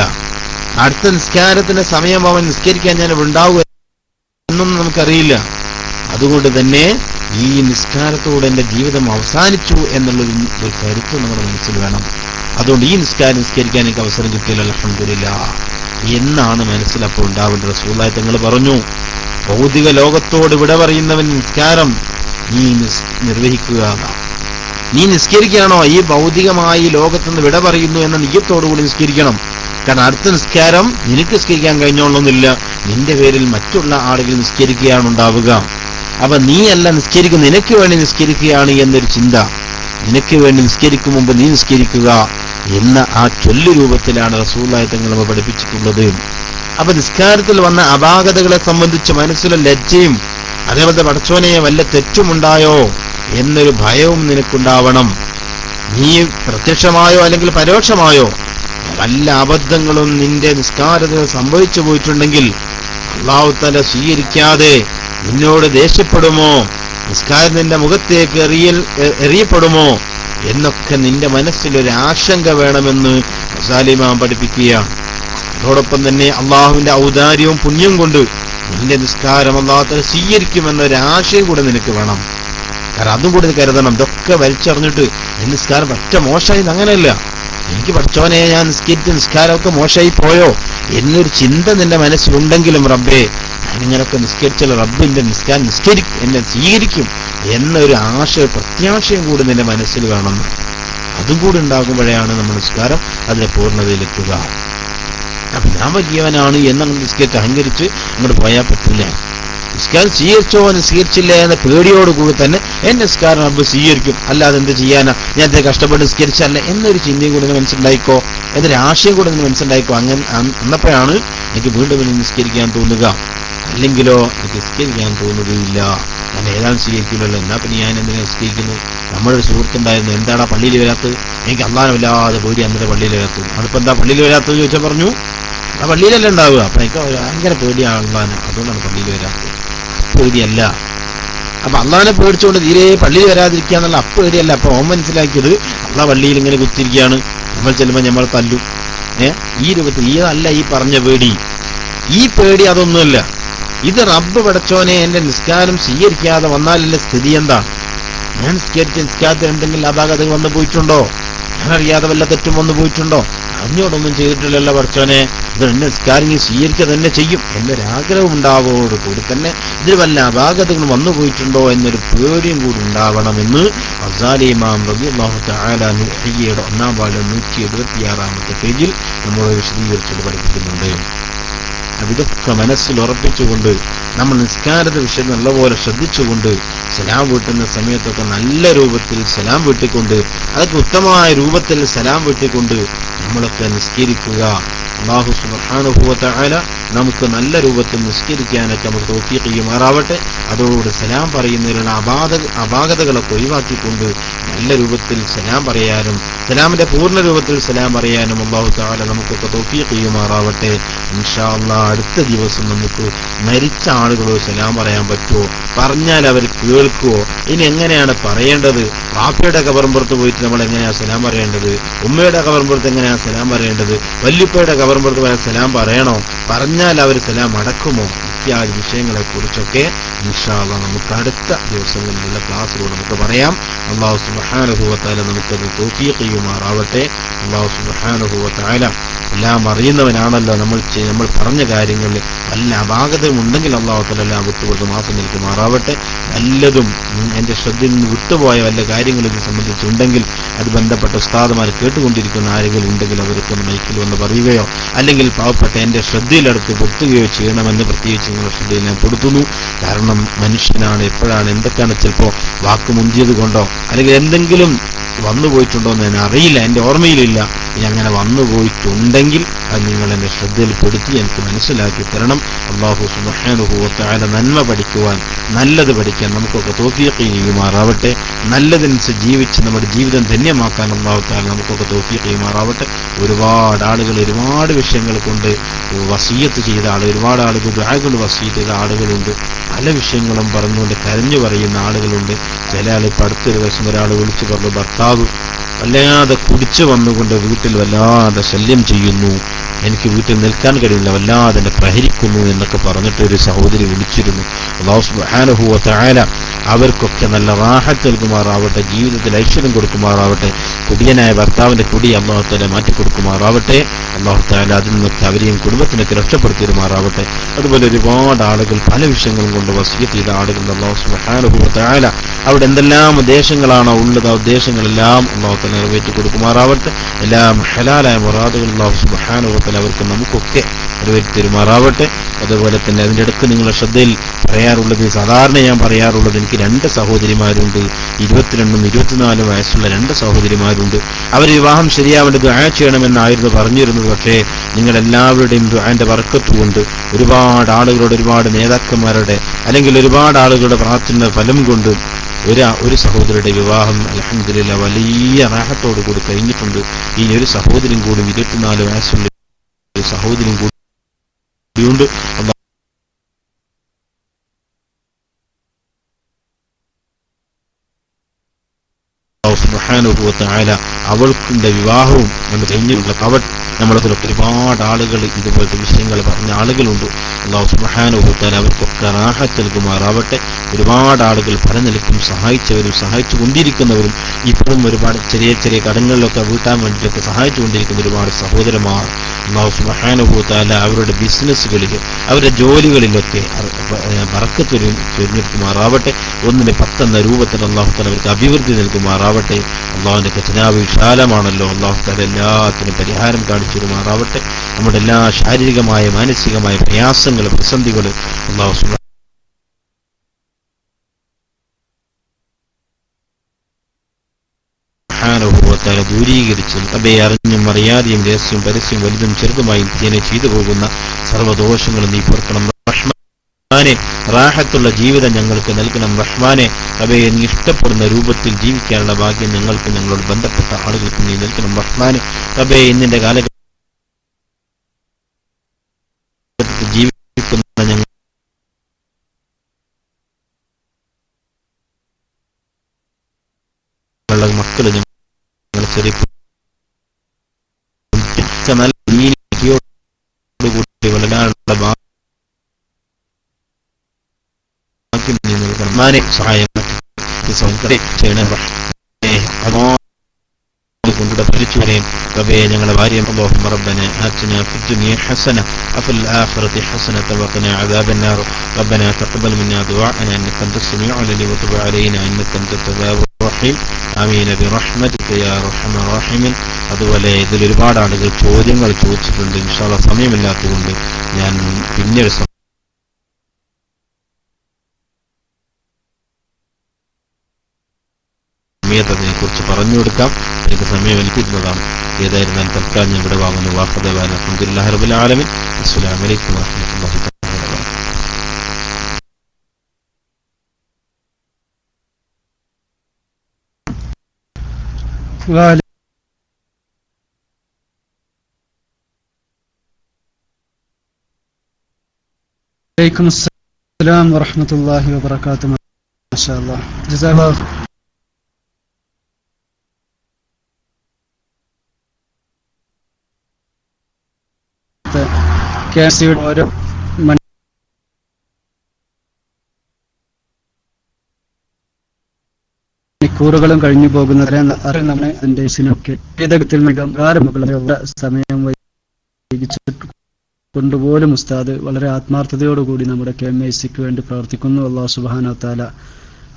അടുത്ത നിസ്കാരത്തിന്റെ സമയം അവൻ നിസ്കരിക്കാൻ ഞാൻ ഉണ്ടാവുക എന്നൊന്നും നമുക്കറിയില്ല. അതുകൊണ്ട് തന്നെ ഈ നിസ്കാരത്തോടെ എന്റെ ജീവിതം അവസാനിച്ചു എന്നുള്ളൊരു കരുത്ത് നമ്മുടെ മനസ്സിൽ വേണം. അതുകൊണ്ട് ഈ നിസ്കരിക്കാൻ എനിക്ക് അവസരം കിട്ടിയില്ല, അൽഹംദുലില്ലാഹ് എന്നാണ് മനസ്സിലപ്പോൾ ഉണ്ടാവേണ്ടത്. റസൂലുള്ളാഹി തങ്ങൾ പറഞ്ഞു, ഭൗതിക ലോകത്തോട് വിട പറയുന്നവൻ നിസ്കാരം നീ നിർവഹിക്കുക. നീ നിസ്കരിക്കണോ ഈ ഭൗതികമായി ലോകത്തുനിന്ന് വിട പറയുന്നു എന്ന നിയ്യത്തോടുകൂടി നിസ്കരിക്കണം. കാരണം അടുത്ത നിസ്കാരം നിനക്ക് നിസ്കരിക്കാൻ കഴിഞ്ഞോളൊന്നുമില്ല, നിന്റെ പേരിൽ മറ്റുള്ള ആളുകൾ നിസ്കരിക്കുകയാണ് ഉണ്ടാവുക. അപ്പൊ നീയല്ല നിസ്കരിക്കുക, നിനക്ക് വേണ്ടി നിസ്കരിക്കുകയാണ് എന്നൊരു ചിന്ത. നിനക്ക് വേണ്ടി നിസ്കരിക്കും മുമ്പ് നീ നിസ്കരിക്കുക എന്ന ആ ചൊല്ലു രൂപത്തിലാണ് റസൂലുള്ളാഹി തങ്ങൾ നമ്മെ പഠിപ്പിച്ചിട്ടുള്ളത്. അപ്പൊ നിസ്കാരത്തിൽ വന്ന അപാകതകളെ സംബന്ധിച്ച് മനസ്സിലെ ലജ്ജയും അതേപോലത്തെ പടച്ചോനെ വല്ല തെറ്റുമുണ്ടായോ എന്നൊരു ഭയവും നിനക്കുണ്ടാവണം. നീ പ്രത്യക്ഷമായോ അല്ലെങ്കിൽ പരോക്ഷമായോ വല്ല അബദ്ധങ്ങളും നിന്റെ നിസ്കാരത്തിൽ സംഭവിച്ചു പോയിട്ടുണ്ടെങ്കിൽ അല്ലാഹു തആല സ്വീകരിക്കാതെ നിന്നോട് ദേഷ്യപ്പെടുമോ, നിസ്കാരം നിന്റെ മുഖത്തേക്ക് എറിയപ്പെടുമോ എന്നൊക്കെ നിന്റെ മനസ്സിലൊരു ആശങ്ക വേണമെന്ന് ഗസാലി ഇമാം പഠിപ്പിക്കുകയാണ്. അതോടൊപ്പം തന്നെ അള്ളാഹുവിന്റെ ഔദാര്യവും പുണ്യം കൊണ്ട് നിന്റെ നിസ്കാരം അല്ലാഹു തആല സ്വീകരിക്കുമെന്നൊരാശയം കൂടെ നിനക്ക് വേണം. കാരണം അതും കൂടി കരുതണം. ഇതൊക്കെ വലിച്ചറിഞ്ഞിട്ട് നിസ്കാരം പറ്റ മോശമായി, അങ്ങനെയല്ല. എനിക്ക് പഠിച്ചോനെ ഞാൻ നിസ്കാരമൊക്കെ മോശമായി പോയോ എന്നൊരു ചിന്ത നിന്റെ മനസ്സിലുണ്ടെങ്കിലും റബ്ബേ ഞാനിങ്ങനൊക്കെ നിസ്കരിച്ചാൽ റബ്ബ് എന്റെ നിസ്കാരം എന്നെ സ്വീകരിക്കും എന്നൊരു പ്രത്യാശയും കൂടി നിന്റെ മനസ്സിൽ വേണം. അതും കൂടി ഉണ്ടാകുമ്പോഴാണ് നമ്മൾ നിസ്കാരം അതിന്റെ പൂർണ്ണതയിലെത്തുക. അപ്പൊ ഞാൻ വലിയവനാണ് എന്നങ്ങനെ നിസ്കരിച്ച് അഹങ്കരിച്ച് അങ്ങോട്ട് പോയാൽ പറ്റില്ല. നിസ്കാരം സ്വീകരിച്ചോ നിസ്കരിച്ചില്ല എന്ന പേടിയോടുകൂടി തന്നെ എന്റെ നിസ്കാരം റബ്ബ് സ്വീകരിക്കും, അല്ലാതെ എന്ത് ചെയ്യാനാ, ഞാൻ കഷ്ടപ്പെട്ട് നിസ്കരിച്ചല്ല എന്നൊരു ചിന്തയും കൂടി മനസ്സിലായിക്കോ, എന്നൊരു ആശയം കൂടി മനസ്സിലായിക്കോ. അങ്ങനെ അന്നപ്പോഴാണ് എനിക്ക് വീണ്ടും നിസ്കരിക്കാൻ തോന്നുക. അല്ലെങ്കിലോ എനിക്ക് നിസ്കരിക്കാൻ തോന്നുകയില്ല. ഞാൻ ഏതാണ് സ്വീകരിക്കില്ലല്ലോ, എന്നാ പിന്നെ ഞാൻ എന്തിനാ നിസ്കരിക്കുന്നു? നമ്മളൊരു സുഹൃത്തുണ്ടായിരുന്നു, എന്താണ് പള്ളിയിൽ വരാത്തത്? എനിക്ക് അള്ളാഹനെ വല്ലാതെ പേടി, അന്നേരം പള്ളിയിൽ വരാത്തത്. അതിപ്പോ എന്താ പള്ളിയിൽ വരാത്തത് ചോദിച്ചാൽ പറഞ്ഞു ആ പള്ളിയിലല്ലേ ഉണ്ടാവുക. അപ്പൊ എനിക്ക് ഭയങ്കര പേടിയാണ് അള്ളാഹനെ, അതുകൊണ്ടാണ് പള്ളിയിൽ വരാത്തത്. പേടിയല്ല. അപ്പൊ അള്ളാഹനെ പേടിച്ചുകൊണ്ട് തീരെ പള്ളിയിൽ വരാതിരിക്കുക എന്നുള്ള പേടിയല്ല. അപ്പൊ ഓൻ മനസ്സിലാക്കിയത് അള്ളാഹ് പള്ളിയിൽ ഇങ്ങനെ കുത്തിരിക്കുകയാണ്, നമ്മൾ ചെല്ലുമ്പോൾ നമ്മൾ തല്ലും, ഈ രൂപത്തിൽ. ഇതല്ല ഈ പറഞ്ഞ പേടി. ഈ പേടി അതൊന്നുമല്ല. ഇത് റബ്ബ് പടച്ചോനെ എന്റെ നിസ്കാരം സ്വീകരിക്കാതെ വന്നാൽ എന്റെ സ്ഥിതി എന്താണ്? ഞാൻ നിസ്കാരത്തിൽ എന്തെങ്കിലും അപാകതകൾ വന്നു പോയിട്ടുണ്ടോ? ഞാൻ അറിയാതെ വല്ല തെറ്റും വന്നു പോയിട്ടുണ്ടോ? അറിഞ്ഞോടൊന്നും ചെയ്തിട്ടില്ലല്ലോ പടച്ചോനെ, ഇത് എന്നെ നിസ്കാരം സ്വീകരിക്കുക തന്നെ ചെയ്യും എന്നൊരാഗ്രഹം ഉണ്ടാവോടുകൂടി തന്നെ ഇതിൽ വല്ല അപാകതകൾ വന്നു പോയിട്ടുണ്ടോ എന്നൊരു പേടിയും കൂടി ഉണ്ടാവണമെന്ന് ഗസാലി ഇമാം റളിയല്ലാഹു തആല അൻഹു ഹിയ്യയുടെ 1-ാം വാല്യം 176-ാമത്തെ പേജിൽ നമ്മളെ വിശദീകരിച്ചത് പഠിപ്പിക്കുന്നുണ്ട്. ഇതൊക്കെ മനസ്സിൽ ഉറപ്പിച്ചുകൊണ്ട് നമ്മൾ നിസ്കാരത്തെ വിഷയം നല്ലപോലെ ശ്രദ്ധിച്ചുകൊണ്ട് സലാം വീട്ടുന്ന സമയത്തൊക്കെ നല്ല രൂപത്തിൽ സലാം വീട്ടിക്കൊണ്ട് അതൊക്കെ ഉത്തമമായ രൂപത്തിൽ സലാം വീട്ടിക്കൊണ്ട് നമ്മളൊക്കെ നിസ്കരിക്കുക. അല്ലാഹു സുബ്ഹാനഹു വ തആല നമുക്ക് നല്ല രൂപത്തിൽ നിസ്കരിക്കാനൊക്കെ നമുക്ക് തൗഫീഖ് ചെയ്യുമാറാവട്ടെ. അതോടുകൂടി സലാം പറയുന്നതിലുള്ള അപാകതകളൊക്കെ ഒഴിവാക്കിക്കൊണ്ട് നല്ല രൂപത്തിൽ സലാം പറയാനും സലാമിന്റെ പൂർണ്ണ രൂപത്തിൽ സലാം പറയാനും അല്ലാഹു തആല നമുക്കൊക്കെ തൗഫീഖ് ചെയ്യുമാറാവട്ടെ. ഇൻഷാ അല്ലാഹ് അടുത്ത ദിവസം നമുക്ക് മരിച്ച ആളുകളോട് സലാം പറയാൻ പറ്റുമോ? പറഞ്ഞാൽ അവർ കേൾക്കുവോ? ഇനി എങ്ങനെയാണ് പറയേണ്ടത്? വാപ്പയുടെ കബറുമ്പുറത്ത് പോയിട്ട് നമ്മൾ എങ്ങനെയാ സലാം പറയേണ്ടത്? ഉമ്മയുടെ കബറുമ്പുറത്ത് എങ്ങനെയാ സലാം പറയേണ്ടത്? വല്യുപ്പയുടെ കബറുമ്പുറത്ത് പോയാൽ സലാം പറയണോ? പറഞ്ഞാൽ അവർ സലാം അടക്കുമോ? ഇത്യാദി വിഷയങ്ങളെ കുറിച്ചൊക്കെ ഇൻഷാ അല്ലാഹ് നമുക്ക് അടുത്ത ദിവസങ്ങളിലുള്ള ക്ലാസ്സിലൂടെ നമുക്ക് പറയാം. അല്ലാഹു സുബ്ഹാനഹു വ തആല നമുക്കത് തൗഫീഖ് ചെയ്യുമാറാവട്ടെ. അല്ലാഹു സുബ്ഹാനഹു വ തആല എല്ലാം അറിയുന്നവനാണല്ലോ. നമ്മൾ പറഞ്ഞ കാര്യങ്ങളിൽ വല്ല അപാകതയും ഉണ്ടെങ്കിൽ അല്ലാഹു തആല എല്ലാം വിട്ടുകൊണ്ട് മാസം നിൽക്കുമാറാവട്ടെ. നല്ലതും എന്റെ ശ്രദ്ധയിൽ നിന്ന് വിട്ടുപോയ വല്ല കാര്യങ്ങളും ഇത് സംബന്ധിച്ചുണ്ടെങ്കിൽ അത് ബന്ധപ്പെട്ട ഉസ്താദുമാർ കേട്ടുകൊണ്ടിരിക്കുന്ന ആരെങ്കിലും ഉണ്ടെങ്കിൽ അവർക്കൊന്ന് മൈക്കിൽ വന്ന് പറയുകയോ അല്ലെങ്കിൽ പാവപ്പെട്ട എന്റെ ശ്രദ്ധയിലെടുത്ത് പെടുത്തുകയോ ചെയ്യണമെന്ന് പ്രത്യേകിച്ച് നിങ്ങളുടെ ശ്രദ്ധയിൽ ഞാൻ പെടുത്തുന്നു. കാരണം മനുഷ്യനാണ്, എപ്പോഴാണ് എന്തൊക്കെയാണ് ചിലപ്പോൾ വാക്ക് മുന്തിയത് കൊണ്ടോ അല്ലെങ്കിൽ എന്തെങ്കിലും വന്നുപോയിട്ടുണ്ടോ എന്ന് ഞാൻ അറിയില്ല, എന്റെ ഓർമ്മയിലില്ല. ഇനി അങ്ങനെ വന്നുപോയിട്ടുണ്ടെങ്കിൽ അത് നിങ്ങൾ എന്റെ ശ്രദ്ധയിൽപ്പെടുത്തി എനിക്ക് മനസ്സിലാക്കി തരണം. അല്ലാഹു സുബ്ഹാനഹു വ തആല നന്മ പഠിക്കുവാൻ നല്ലത് പഠിക്കാൻ നമുക്കൊക്കെ തൗഫീഖ് ചെയ്യുമാറാവട്ടെ. നല്ലതനുസരിച്ച് ജീവിച്ച് നമ്മുടെ ജീവിതം ധന്യമാക്കാൻ അല്ലാഹു തആല നമുക്കൊക്കെ തൗഫീഖ് ചെയ്യുമാറാവട്ടെ. ഒരുപാട് ആളുകൾ ഒരുപാട് വിഷയങ്ങൾ കൊണ്ട് വസിയ്യത്ത് ചെയ്ത ആളുകൾ, ഒരുപാട് ആളുകൾ ദുആ കൊണ്ട് വസിയ്യത്ത് ചെയ്ത ആളുകളുണ്ട്. പല വിഷയങ്ങളും പറഞ്ഞുകൊണ്ട് കരഞ്ഞു പറയുന്ന ആളുകളുണ്ട്. ചില ആൾ ഇപ്പം അടുത്തൊരു ദിവസം ഒരാൾ വിളിച്ചു പറഞ്ഞു ഭർത്താവ് വല്ലാതെ കുടിച്ചു വന്നുകൊണ്ട് വീട്ടിൽ വല്ലാതെ ശല്യം ചെയ്യുന്നു, എനിക്ക് വീട്ടിൽ നിൽക്കാൻ കഴിയില്ല, വല്ലാതെ എന്നെ പ്രഹരിക്കുന്നു എന്നൊക്കെ പറഞ്ഞിട്ട് ഒരു സഹോദരി വിളിച്ചിരുന്നു. അല്ലാഹു സുബ്ഹാനഹു വ തആല അവർക്കൊക്കെ നല്ല റാഹത്ത് നൽകുമാറാവട്ടെ, ജീവിതത്തിൽ ഐശ്വര്യം കൊടുക്കുമാറാവട്ടെ, കുടിയനായ ഭർത്താവിന്റെ കുടി അല്ലാഹു തആല മാറ്റി കൊടുക്കുമാറാവട്ടെ. അല്ലാഹു തആല അതിൽ നിന്നൊക്കെ അവരെയും കുടുംബത്തിനൊക്കെ രക്ഷപ്പെടുത്തിയിരുമാറാവട്ടെ. അതുപോലെ ഒരുപാട് ആളുകൾ പല വിഷയങ്ങളും കൊണ്ട് വസിയത്ത് ചെയ്ത ആളുകൾ അല്ലാഹു സുബ്ഹാനഹു വ തആല അവിടെ എന്തെല്ലാം ഉദ്ദേശങ്ങളാണോ ഉള്ളത് ആ ഉദ്ദേശങ്ങളെല്ലാം അല്ലാഹു തആല നിറവേറ്റി കൊടുക്കുമാറാവട്ടെ. എല്ലാം ഹലാലായ മുറാദുകൾ അല്ലാഹു സുബ്ഹാനഹു വ തആല അവർക്ക് നമുക്കൊക്കെ നിറവേറ്റി തരുമാറാവട്ടെ. അതുപോലെ തന്നെ അതിൻ്റെ ഇടയ്ക്ക് നിങ്ങളുടെ ശ്രദ്ധയിൽ പറയാറുള്ളത്, സാധാരണ ഞാൻ പറയാറുള്ളത്, എനിക്ക് 2 സഹോദരിമാരുണ്ട്, 22ഉം 24 വയസ്സുള്ള 2 സഹോദരിമാരുണ്ട്. അവർ വിവാഹം ശരിയാവേണ്ട ദുആ ചെയ്യണമെന്നായിരുന്നു പറഞ്ഞിരുന്നത്. പക്ഷേ നിങ്ങളെല്ലാവരുടെയും ദുആന്റെ ബർക്കത്ത് കൊണ്ട് ഒരുപാട് ആളുകളുടെ, ഒരുപാട് നേതാക്കന്മാരുടെ, അല്ലെങ്കിൽ ഒരുപാട് ആളുകളുടെ പ്രാർത്ഥന ഫലം കൊണ്ട് ഒരു സഹോദരിയുടെ വിവാഹം അൽഹംദുലില്ലാഹ് വലിയ റാഹത്തോടു കൂടി കഴിഞ്ഞിട്ടുണ്ട്. ഇനി ഒരു സഹോദരിയും കൂടി 24 വയസ്സുള്ള ഒരു സഹോദരിയും കൂടിയുണ്ട്. സുബ്ഹാനഹു വ തആല അവൾക്കിന്റെ വിവാഹവും നമ്മൾ കഴിഞ്ഞിട്ടുള്ള നമ്മളതിലൊക്കെ ഒരുപാട് ആളുകൾ ഇതുപോലത്തെ വിഷയങ്ങൾ പറഞ്ഞ ആളുകളുണ്ട്. അല്ലാഹു സുബ്ഹാനഹു വ തആല അവർക്കൊക്കെ റാഹത്ത് നൽകുമാറാവട്ടെ. ഒരുപാട് ആളുകൾ പല നിലയ്ക്കും സഹായിച്ചവരും സഹായിച്ചു കൊണ്ടിരിക്കുന്നവരും ഇപ്പോഴും ഒരുപാട് ചെറിയ ചെറിയ കടങ്ങളിലൊക്കെ വീട്ടാൻ വേണ്ടിയിട്ടൊക്കെ സഹായിച്ചു കൊണ്ടിരിക്കുന്ന ഒരുപാട് സഹോദരന്മാർ അല്ലാഹു സുബ്ഹാനഹു വ തആല അവരുടെ ബിസിനസ്സുകളിൽ, അവരുടെ ജോലികളിലൊക്കെ ബറക്കത്ത് ചൊരിഞ്ഞെടുക്കുമാറാവട്ടെ. 1ന് 10 എന്ന രൂപത്തിൽ അല്ലാഹു തആല അവർക്ക് അഭിവൃദ്ധി നൽകുമാറാവട്ടെ. അല്ലാഹുവിന്റെ ഖജനാവ് വിശാലമാണല്ലോ. അല്ലാഹു തആല എല്ലാത്തിനും പരിഹാരം കാണിച്ചിരുമാറാവട്ടെ. നമ്മുടെ എല്ലാ ശാരീരികമായ മാനസികമായ പ്രയാസങ്ങൾ, പ്രതിസന്ധികൾ അല്ലാഹു സുബ്ഹാനഹു വ തആല ദൂരീകരിച്ചും അവയെ അറിഞ്ഞും അറിയാതെയും രഹസ്യവും പരസ്യവും വലുതും ചെറുതുമായി ഇതിനെ ചെയ്തു പോകുന്ന സർവ്വദോഷങ്ങളും നീ പൊറുക്കണം റഹ്മാനെ. റാഹത്തുള്ള ജീവിതം ഞങ്ങൾക്ക് നൽകണം റഹ്മാനെ. അവയെ നീ ഇഷ്ടപ്പെടുന്ന രൂപത്തിൽ ജീവിക്കാനുള്ള ഭാഗ്യം ഞങ്ങൾക്ക്, ഞങ്ങളോട് ബന്ധപ്പെട്ട ആളുകൾക്ക് നീ നൽകണം റഹ്മാനെ. അവയെ ഇന്നിന്റെ കാലഘട്ടത്തിൽ ജീവിക്കുന്ന ഞങ്ങളുടെ മക്കൾ, ഞങ്ങൾ ചെറിയ നല്ല നീതിയോടുകൂടി വളരാനുള്ള ഭാഗ്യം നീ നൽകണം റഹ്മാനെ. സഹായം ചെയ്യണം കൊണ്ടുകൂടെ ഭരിച്ചുവരെയും റബ്ബേ ഞങ്ങളുടെ ഭാര്യ اللهم ربنا آتنا في الدنيا حسنة وفي الآخرة حسنة وقنا عذاب النار ربنا تقبل منا دعاءنا إنك أنت السميع العليم وتب علينا إنك أنت التواب الرحيم آمين برحمتك يا أرحم الراحمين. അതുപോലെ ഇതിൽ ഒരുപാട് ആളുകൾ ചോദ്യങ്ങൾ ചോദിച്ചിട്ടുണ്ട്. ഇൻഷാ അല്ലാഹ് സമയമില്ലാത്തതുകൊണ്ട് ഞാൻ പിന്നീട് അതിനെ കുറിച്ച് പറഞ്ഞു കൊടുക്കാം. എനിക്ക് സമയം എനിക്കിരുന്നതാണ്. ഏതായിരുന്നാലും തൽക്കാലം ഞാൻ ഇവിടെ വാങ്ങുന്നു. വാഹദവാന അൽഹംദുലില്ലാഹി റബ്ബിൽ ആലമീൻ. അസ്സലാമു അലൈക്കും വറഹ്മത്തുള്ളാഹി വബറകാതുഹു. വഅലൈക്കും അസ്സലാം വറഹ്മത്തുള്ളാഹി വബറകാതുഹു. മാഷാ അല്ലാഹ്. ജസാക്കല്ലാഹു KMCയുടെ ഓരോ മണിക്കൂറുകളും കഴിഞ്ഞു പോകുന്നവരെ നമ്മുടെ സന്ദേശിനൊക്കെ ഏതൊക്കെ സമയം വൈകിച്ചിട്ട് കൊണ്ടുപോലും ഉസ്താദ് വളരെ ആത്മാർത്ഥതയോടുകൂടി നമ്മുടെ KMICക്ക് വേണ്ടി പ്രവർത്തിക്കുന്നു. അല്ലാഹു സുബ്ഹാനഹു വ തആല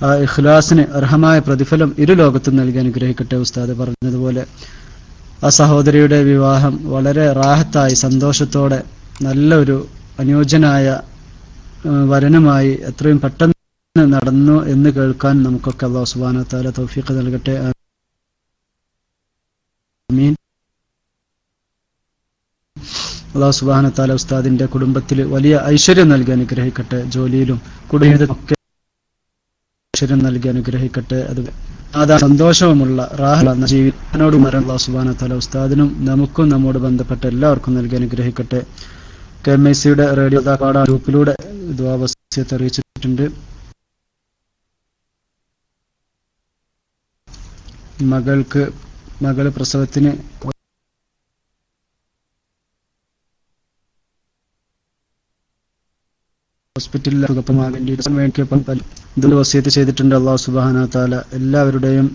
ആ ഇഖ്ലാസിന് അർഹമായ പ്രതിഫലം ഇരു ലോകത്തും നൽകി അനുഗ്രഹിക്കട്ടെ. ഉസ്താദ് പറഞ്ഞതുപോലെ ആ സഹോദരിയുടെ വിവാഹം വളരെ റാഹത്തായി സന്തോഷത്തോടെ നല്ലൊരു അനുയോജ്യനായ വരനുമായി എത്രയും പെട്ടെന്ന് നടന്നു എന്ന് കേൾക്കാൻ നമുക്കൊക്കെ അല്ലാഹു സുബ്ഹാനഹു വ തആല തൗഫീഖ് നൽകട്ടെ. ആമീൻ. അല്ലാഹു സുബ്ഹാനഹു വ തആല ഉസ്താദിന്റെ കുടുംബത്തിൽ വലിയ ഐശ്വര്യം നൽകി അനുഗ്രഹിക്കട്ടെ. ജോലിയിലും കുടുംബത്തിലൊക്കെ ഐശ്വര്യം നൽകി അനുഗ്രഹിക്കട്ടെ. അത് സന്തോഷവുമുള്ള റാഹത്തുള്ള ജീവിതത്തിനോട് മരണം അല്ലാഹു സുബ്ഹാനഹു വ തആല ഉസ്താദിനും നമുക്കും നമ്മോട് ബന്ധപ്പെട്ട എല്ലാവർക്കും നൽകി അനുഗ്രഹിക്കട്ടെ. KMICയുടെ റേഡിയോ ഗ്രൂപ്പിലൂടെ ദുആ വസിയത്ത് അറിയിച്ചിട്ടുണ്ട്. മകൾക്ക് മകള് പ്രസവത്തിന് ഹോസ്പിറ്റലിൽ വേണ്ടിയൊപ്പം ഇതിൽ വസിയത്ത് ചെയ്തിട്ടുണ്ട്. അല്ലാഹു സുബ്ഹാനഹു വ തആല എല്ലാവരുടെയും